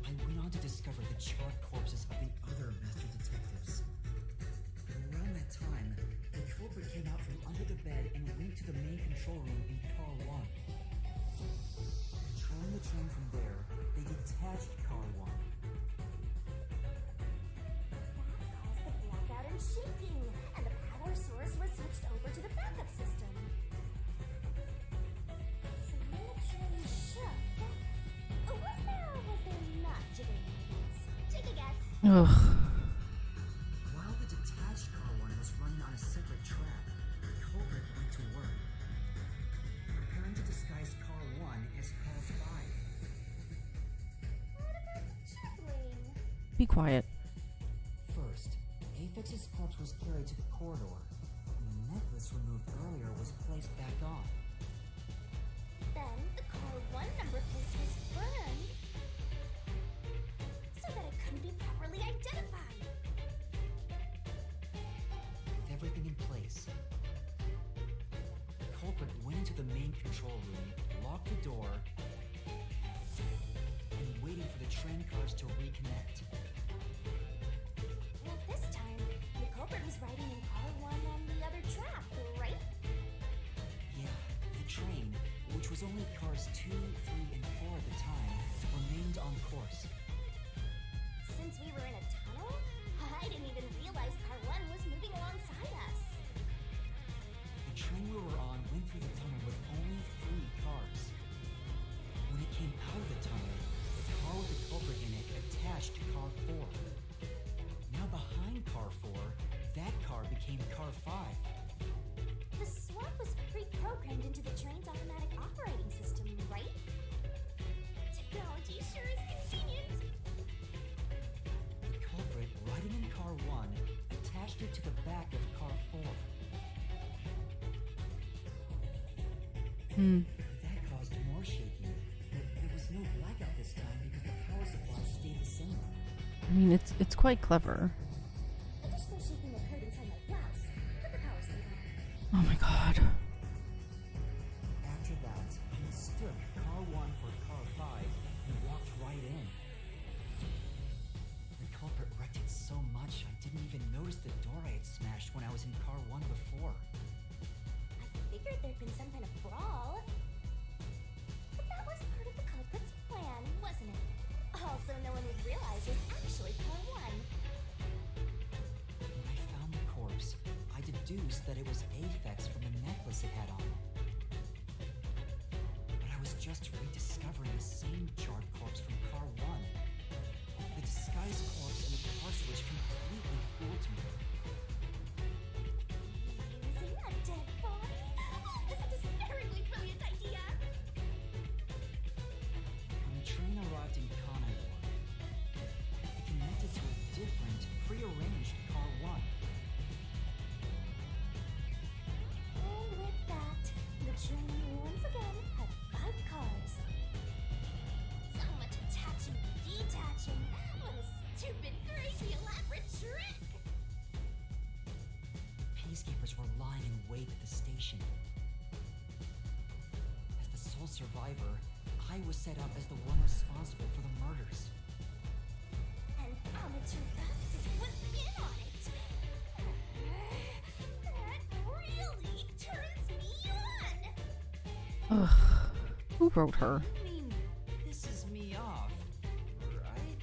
I went on to discover the charred corpses of the other master detectives. Around that time, the culprit came out from under the bed and went to the main control room in Car 1. Controlling the train from there, they detached Car 1. That caused the blackout and shaking, and the power source was switched over to the backup system. So when the train shook, was there or was there not jiggling wheels? Take a guess. Ugh. While the detached Car 1 was running on a separate track, the culprit went to work, preparing to disguise Car 1 as Car 5. What about the jiggling? Be quiet. First, Apex's corpse was carried to the corridor, and the necklace removed earlier was placed back on. Then the car 1 number plate was burned so that it couldn't be properly identified. With everything in place, the culprit went into the main control room, locked the door, and waited for the train cars to reconnect. Well, this time, the culprit was riding in car 1 on the other track, right? Yeah, the train, which was only cars 2, 3, and 4 at the time, remained on course. Since we were in a tunnel, I didn't even realize car 1 was moving alongside us. The train we were on went through the tunnel with only 3 cars. When it came out of the tunnel, the car with the culprit in it attached to car 4. Now behind car 4, that car became car 5. The swap was pre-programmed into the train's automatic operating system, right? Technology sure is convenient. The culprit, riding in car 1, attached it to the back of car 4. That caused more shaking, but there was no blackout this time because the power supply stayed the same. I mean, it's quite clever. Additional shaking occurred inside my blouse, but the power stayed on. Oh my god. After that, I mistook car 1 for car 5 and walked right in. The culprit wrecked it so much I didn't even notice the door I had smashed when I was in car 1 before. I figured there'd been some kind of brawl. But that was part of the culprit's plan, wasn't it? Also, no one would realize it was actually car 1. When I found the corpse, I deduced that it was Aphex from the necklace it had on. But I was just rediscovering the same charred corpse from car 1. The disguised corpse and the car switch completely fooled me. Using a dead body? This is a terribly brilliant idea. When the train arrived in Kanaiwa, it connected to a different, prearranged car 1. And with that, the train once again had 5 cars. So much attaching and detaching. What a stupid, crazy, elaborate trick! Peacekeepers were lying in wait at the station. As the sole survivor, I was set up as the one responsible for the murders. Ugh. Who wrote her? I mean, this is me off, right?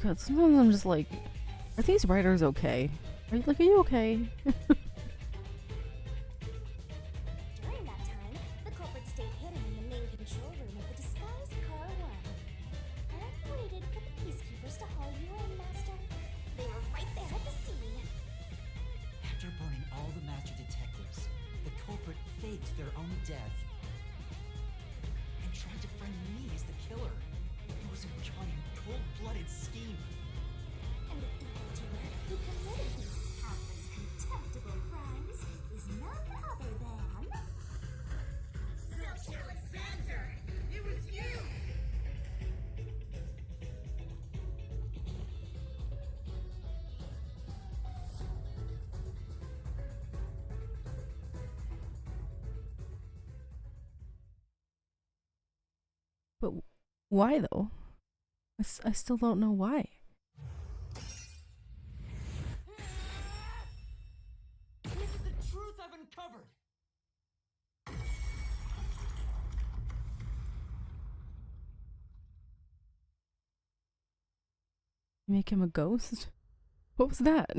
God, sometimes I'm just like, are these writers okay? Are you okay? During that time, the culprit stayed hidden in the main control room of the disguised Car 1 and waited for the peacekeepers to haul you in, Master. They were right there at the scene. After burning all the master detectives, the culprit faked their own death and tried to frame me as the killer. It was a giant, cold-blooded scheme. And the evildoer who committed these countless contemptible crimes is none other than... Zilch Alexander! It was you! But why though? I still don't know why. This is the truth I've uncovered. Make him a ghost? What was that?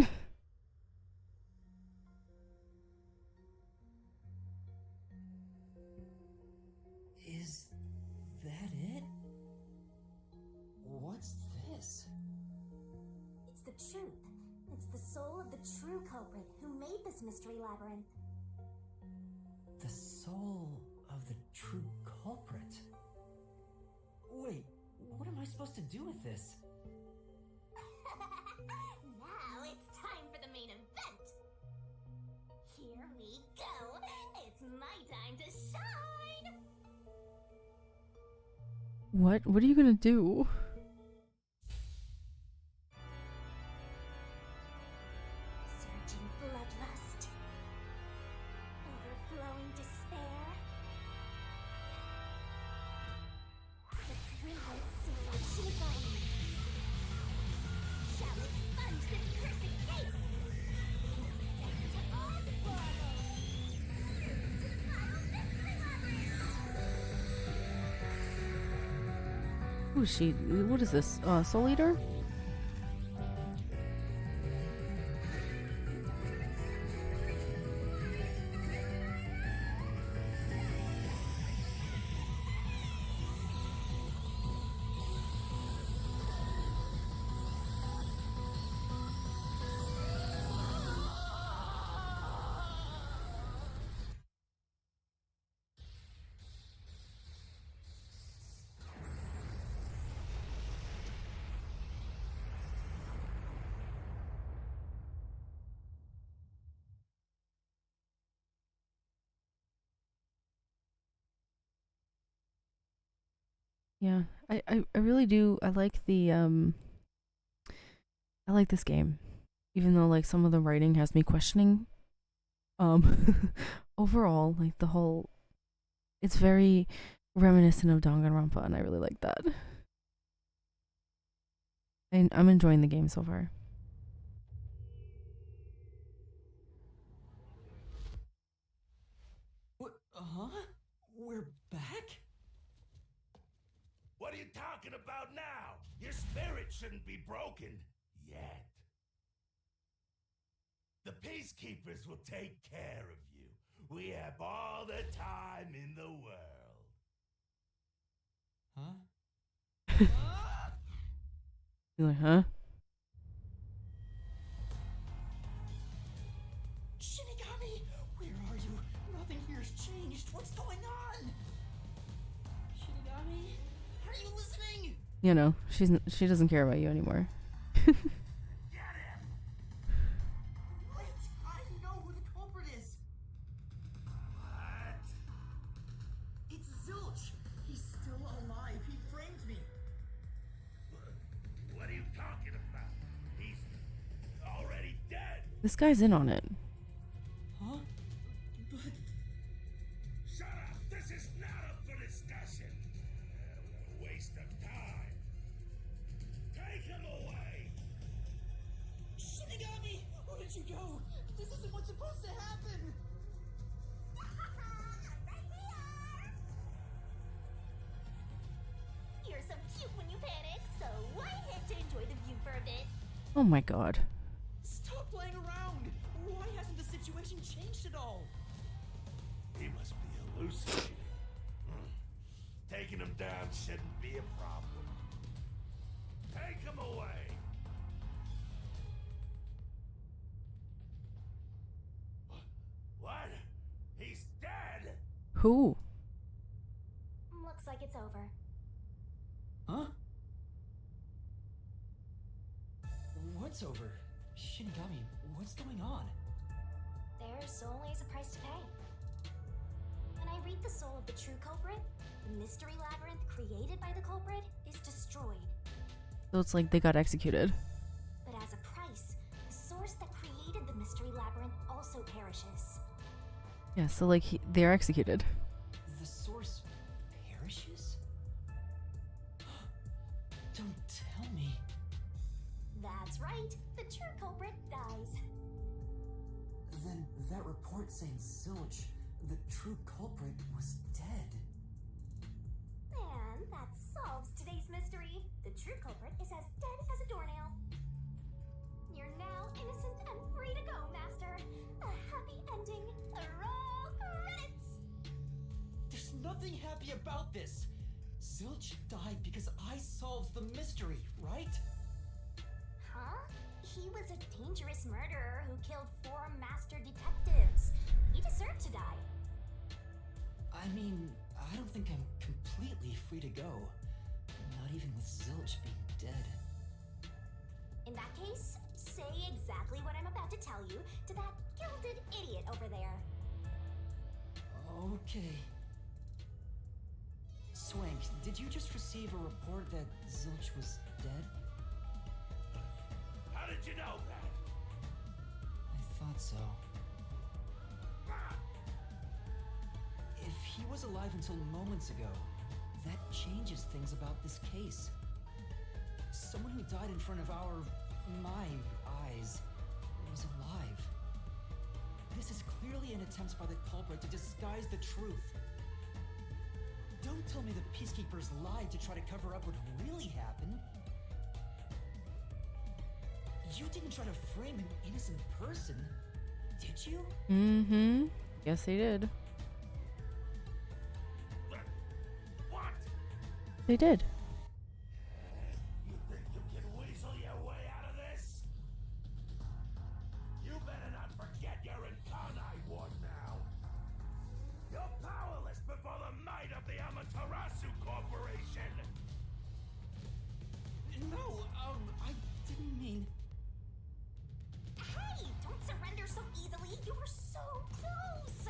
Is that it? What's this? It's the truth. It's the soul of the true culprit who made this mystery labyrinth. The soul of the true culprit. Wait, what am I supposed to do with this? Now it's time for the main event. Here we go. It's my time to shine. What are you gonna do? Surging bloodlust. Overflowing despair. The brilliant soul of Shinigami shall expunge this cursed case. To all the portals. To final mystery labyrinth. Who is she? What is this? Soul Eater? Yeah, I really do. I like the I like this game, even though like some of the writing has me questioning. Overall, like the whole, it's very reminiscent of Danganronpa, and I really like that. I'm enjoying the game so far. What? We're back? What are you talking about now? Your spirit shouldn't be broken yet. The peacekeepers will take care of you. We have all the time in the world. Huh? You're like, huh? Shinigami! Where are you? Nothing here's changed. What's going on? Shinigami? Are you listening? You know, she doesn't care about you anymore. Wait! I know who the culprit is! What? It's Zilch! He's still alive. He framed me. What are you talking about? He's already dead. This guy's in on it. Huh? But... Shut up! This is not up for discussion. What a waste of time. Take him away. Shinigami! Where did you go? This isn't what's supposed to happen! Right we are! deserved it. Oh my god. Stop playing around! Why hasn't the situation changed at all? He must be hallucinating. Taking him down shouldn't be a problem. Take him away. What? He's dead? Who? Looks like it's over. Huh? What's over? Shinigami, what's going on? There's always a price to pay. When I read the soul of the true culprit, the mystery labyrinth created by the culprit is destroyed. So it's like they got executed. But as a price, the source that created the mystery labyrinth also perishes. Yeah, so like they're executed. The source perishes? Don't tell me. That's right, the true culprit dies. Then that report saying Zilch, the true culprit, was dead. And that solves today's mystery. The true culprit is as dead as a doornail. You're now innocent and free to go, Master. A happy ending. Roll credits! There's nothing happy about this. Zilch died because I solved the mystery, right? Huh? He was a dangerous murderer who killed 4 master detectives. He deserved to die. I mean, I don't think I'm completely free to go. Not even with Zilch being dead. In that case, say exactly what I'm about to tell you to that gilded idiot over there. Okay. Swank, did you just receive a report that Zilch was dead? How did you know that? I thought so. If he was alive until moments ago, that changes things about this case. Someone who died in front of my eyes, was alive. This is clearly an attempt by the culprit to disguise the truth. Don't tell me the peacekeepers lied to try to cover up what really happened. You didn't try to frame an innocent person, did you? Mm-hmm. Yes, they did. What? They did. You think you can weasel your way out of this? You better not forget you're in Kanai Ward now. You're powerless before the might of the Amaterasu Corporation. No, I didn't mean... Hey, don't surrender so easily. You were so close.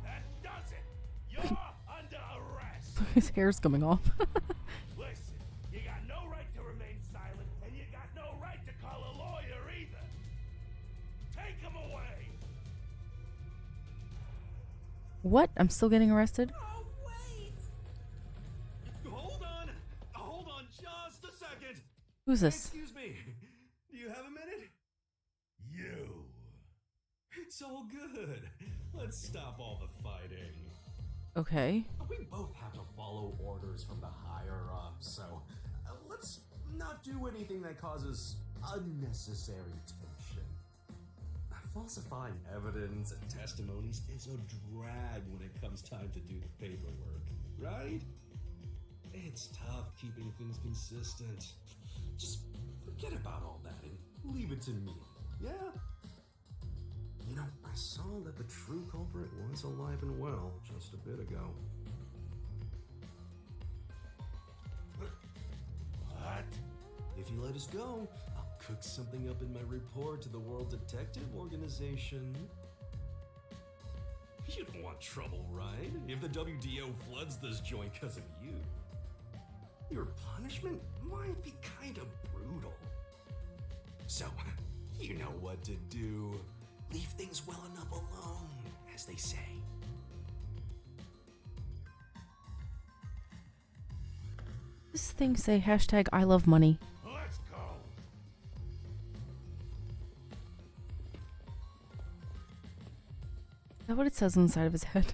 That does it. You're under arrest. His hair's coming off. Listen, you got no right to remain silent, and you got no right to call a lawyer either. Take him away. What? I'm still getting arrested? Oh, wait! Hold on just a second. Who's this? Excuse me. Do you have a minute? You. It's all good. Let's stop all the fighting. Okay. We both have to follow orders from the higher ups, so let's not do anything that causes unnecessary tension. Falsifying evidence and testimonies is a drag when it comes time to do the paperwork, right? It's tough keeping things consistent. Just forget about all that and leave it to me, yeah? You know, I saw that the true culprit was alive and well just a bit ago. What? If you let us go, I'll cook something up in my report to the World Detective Organization. You don't want trouble, right? If the WDO floods this joint because of you. Your punishment might be kind of brutal. So, you know what to do. Leave things well enough alone, as they say. This thing say hashtag I love money. Let's go. Is that what it says on the side of his head?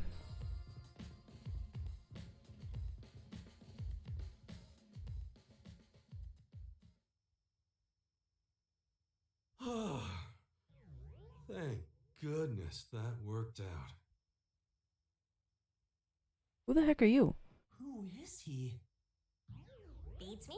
goodness, that worked out. Who the heck are you? Who is he? Beats me?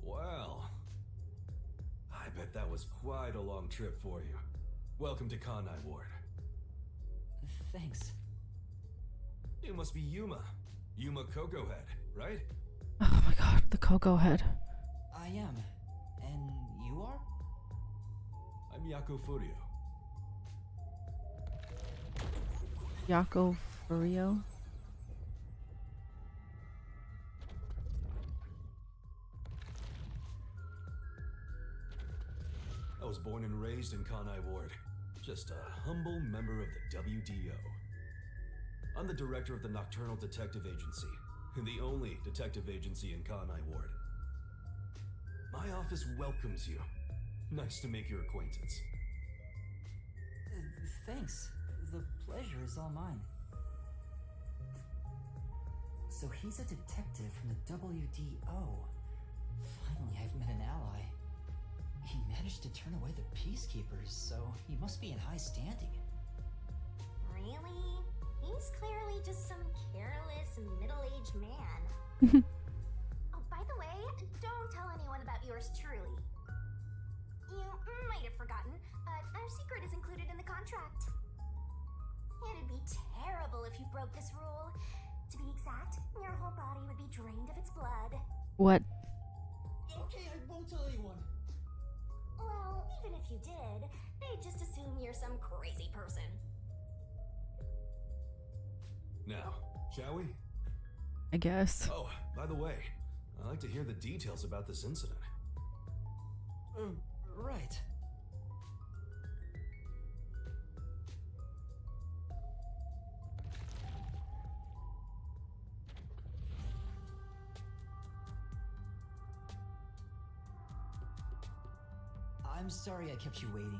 Well, I bet that was quite a long trip for you. Welcome to Kanai Ward. Thanks. You must be Yuma. Yuma Cocoa Head, right? Oh my god, the Cocoa Head. I am. And you are? I'm Yako Furio. Yako Furio? I was born and raised in Kanai Ward. Just a humble member of the WDO. I'm the director of the Nocturnal Detective Agency, the only detective agency in Kanai Ward. My office welcomes you. Nice to make your acquaintance. Thanks. The pleasure is all mine. So he's a detective from the WDO. Finally, I've met an ally. He managed to turn away the peacekeepers, so he must be in high standing. Really? He's clearly just some careless, middle-aged man. Oh, by the way, don't tell anyone about yours truly. You might have forgotten, but our secret is included in the contract. It'd be terrible if you broke this rule. To be exact, your whole body would be drained of its blood. What? Okay, I won't tell anyone. Well, even if you did, they'd just assume you're some crazy person. Now, shall we? I guess. Oh, by the way, I'd like to hear the details about this incident. Right. I'm sorry I kept you waiting.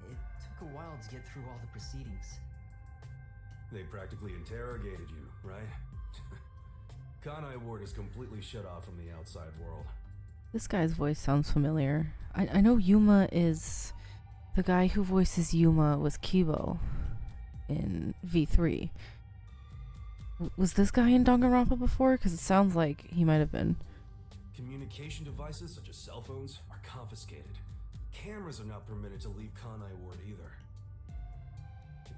It took a while to get through all the proceedings. They practically interrogated you, right? Kanai Ward is completely shut off from the outside world. This guy's voice sounds familiar. I know Yuma is... The guy who voices Yuma was Kibo in V3. Was this guy in Danganronpa before? Because it sounds like he might have been. Communication devices such as cell phones are confiscated. Cameras are not permitted to leave Kanai Ward either.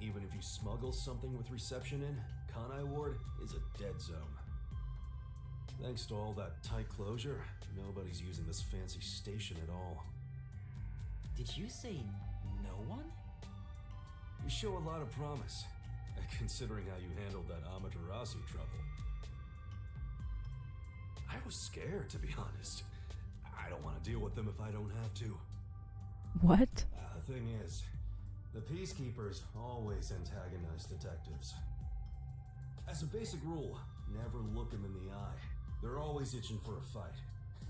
Even if you smuggle something with reception in, Kanai Ward is a dead zone. Thanks to all that tight closure, nobody's using this fancy station at all. Did you say no one? You show a lot of promise, considering how you handled that Amaterasu trouble. I was scared, to be honest. I don't want to deal with them if I don't have to. What? The thing is, the peacekeepers always antagonize detectives. As a basic rule, never look them in the eye. They're always itching for a fight.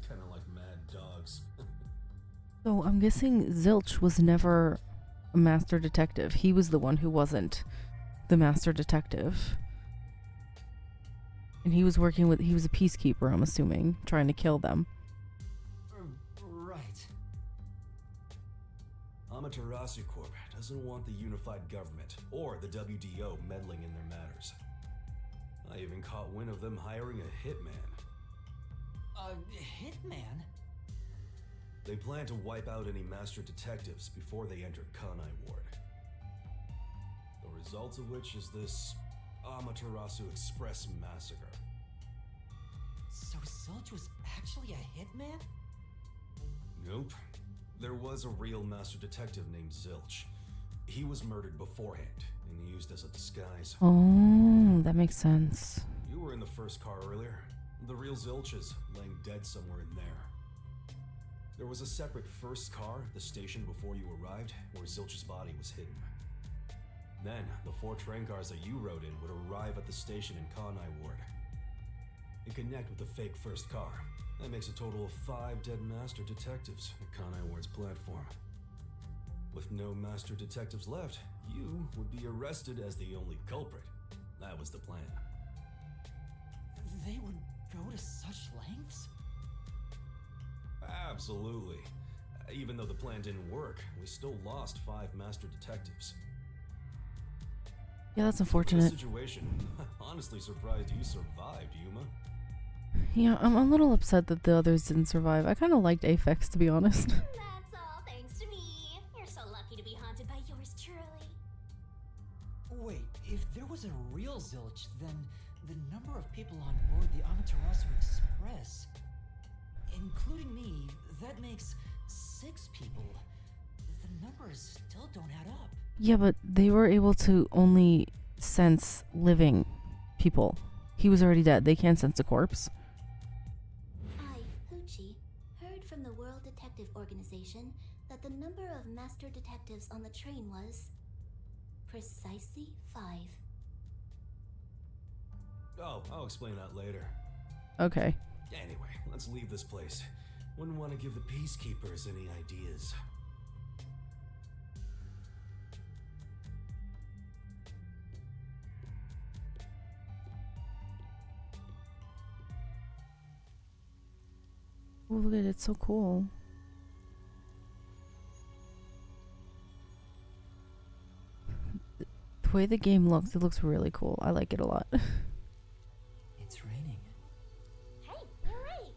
Kind of like mad dogs. So I'm guessing Zilch was never a master detective. He was the one who wasn't the master detective. And he was working with... He was a peacekeeper, I'm assuming, trying to kill them. Right. Amaterasu Corp doesn't want the unified government or the WDO meddling in their matters. I even caught wind of them hiring a hitman. A hitman? They plan to wipe out any master detectives before they enter Kanai Ward. The result of which is this Amaterasu Express Massacre. So Zilch was actually a hitman? Nope. There was a real master detective named Zilch. He was murdered beforehand and used as a disguise. Oh, that makes sense. You were in the first car earlier. The real Zilch is laying dead somewhere in there. There was a separate first car at the station before you arrived where Zilch's body was hidden. Then, the 4 train cars that you rode in would arrive at the station in Kanai Ward and connect with the fake first car. That makes a total of 5 dead master detectives at Kanai Ward's platform. With no master detectives left, you would be arrested as the only culprit. That was the plan. They would go to such lengths? Absolutely. Even though the plan didn't work, we still lost 5 master detectives. Yeah, that's What a unfortunate. situation. Honestly surprised you survived, Yuma. Yeah, I'm a little upset that the others didn't survive. I kind of liked Aphex, to be honest. That's all thanks to me. You're so lucky to be haunted by yours truly. Wait, if there was a real Zilch, then the number of people on board the Amaterasu Express, including me, that makes 6 people. The numbers still don't add up. Yeah, but they were able to only sense living people. He was already dead. They can't sense a corpse. I, Hoochie, heard from the World Detective Organization that the number of master detectives on the train was precisely 5. Oh, I'll explain that later. Okay. Anyway, let's leave this place. Wouldn't want to give the peacekeepers any ideas. Oh, look at it. It's so cool. The way the game looks, it looks really cool. I like it a lot. It's raining. Hey, you're right.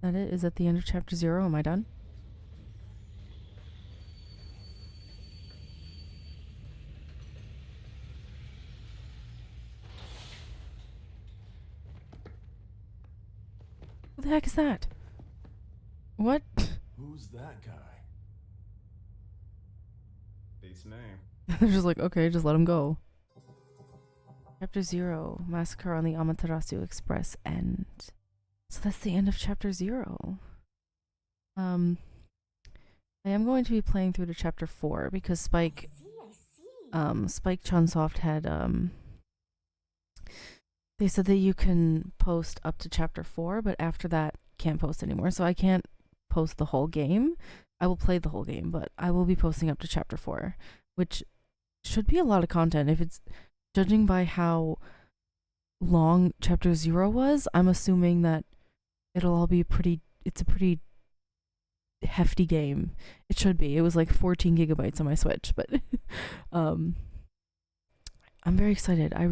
That it? Is that the end of chapter 0? Am I done? What the heck is that? What? Who's that guy? Beats me. They're just like, okay, just let him go. Chapter 0, Massacre on the Amaterasu Express end. So that's the end of chapter 0. I am going to be playing through to chapter 4 because Spike, I see. Spike Chunsoft had, they said that you can post up to chapter 4, but after that, can't post anymore. So I can't post the whole game. I will play the whole game, but I will be posting up to chapter 4, which should be a lot of content. If it's judging by how long chapter 0 was, I'm assuming that it'll all be it's a pretty hefty game. It should be. It was like 14 gigabytes on my Switch, but I'm very excited. I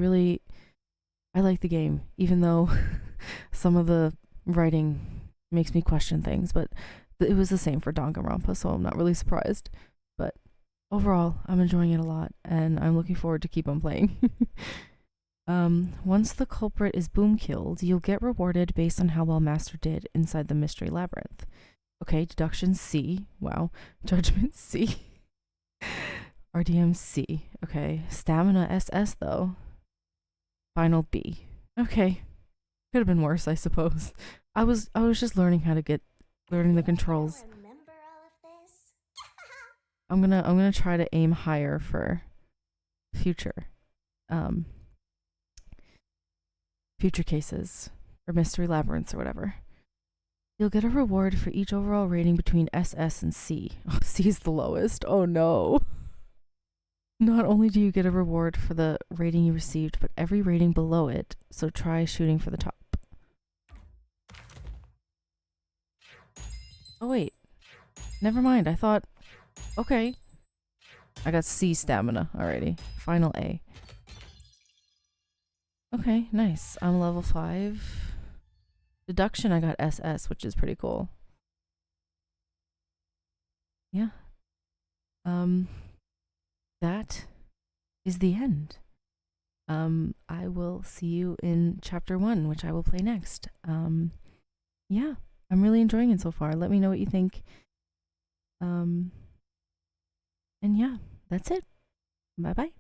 like the game, even though some of the writing makes me question things, but it was the same for Danganronpa, so I'm not really surprised. But overall, I'm enjoying it a lot, and I'm looking forward to keep on playing. Once the culprit is boom killed, you'll get rewarded based on how well Master did inside the mystery labyrinth. Okay, deduction C. Wow. Judgment C. RDM C. Okay. Stamina SS though. Final B. Okay. Could have been worse, I suppose. I was just learning the controls. I remember all of this. I'm gonna try to aim higher for future cases or mystery labyrinths or whatever. You'll get a reward for each overall rating between SS and C. Oh, C is the lowest. Oh no. Not only do you get a reward for the rating you received, but every rating below it, so try shooting for the top. Oh wait. Never mind, I thought... Okay. I got C stamina already. Final A. Okay, nice. I'm level 5. Deduction, I got SS, which is pretty cool. Yeah. That is the end. I will see you in chapter 1, which I will play next. Yeah, I'm really enjoying it so far. Let me know what you think. And yeah, that's it. Bye bye.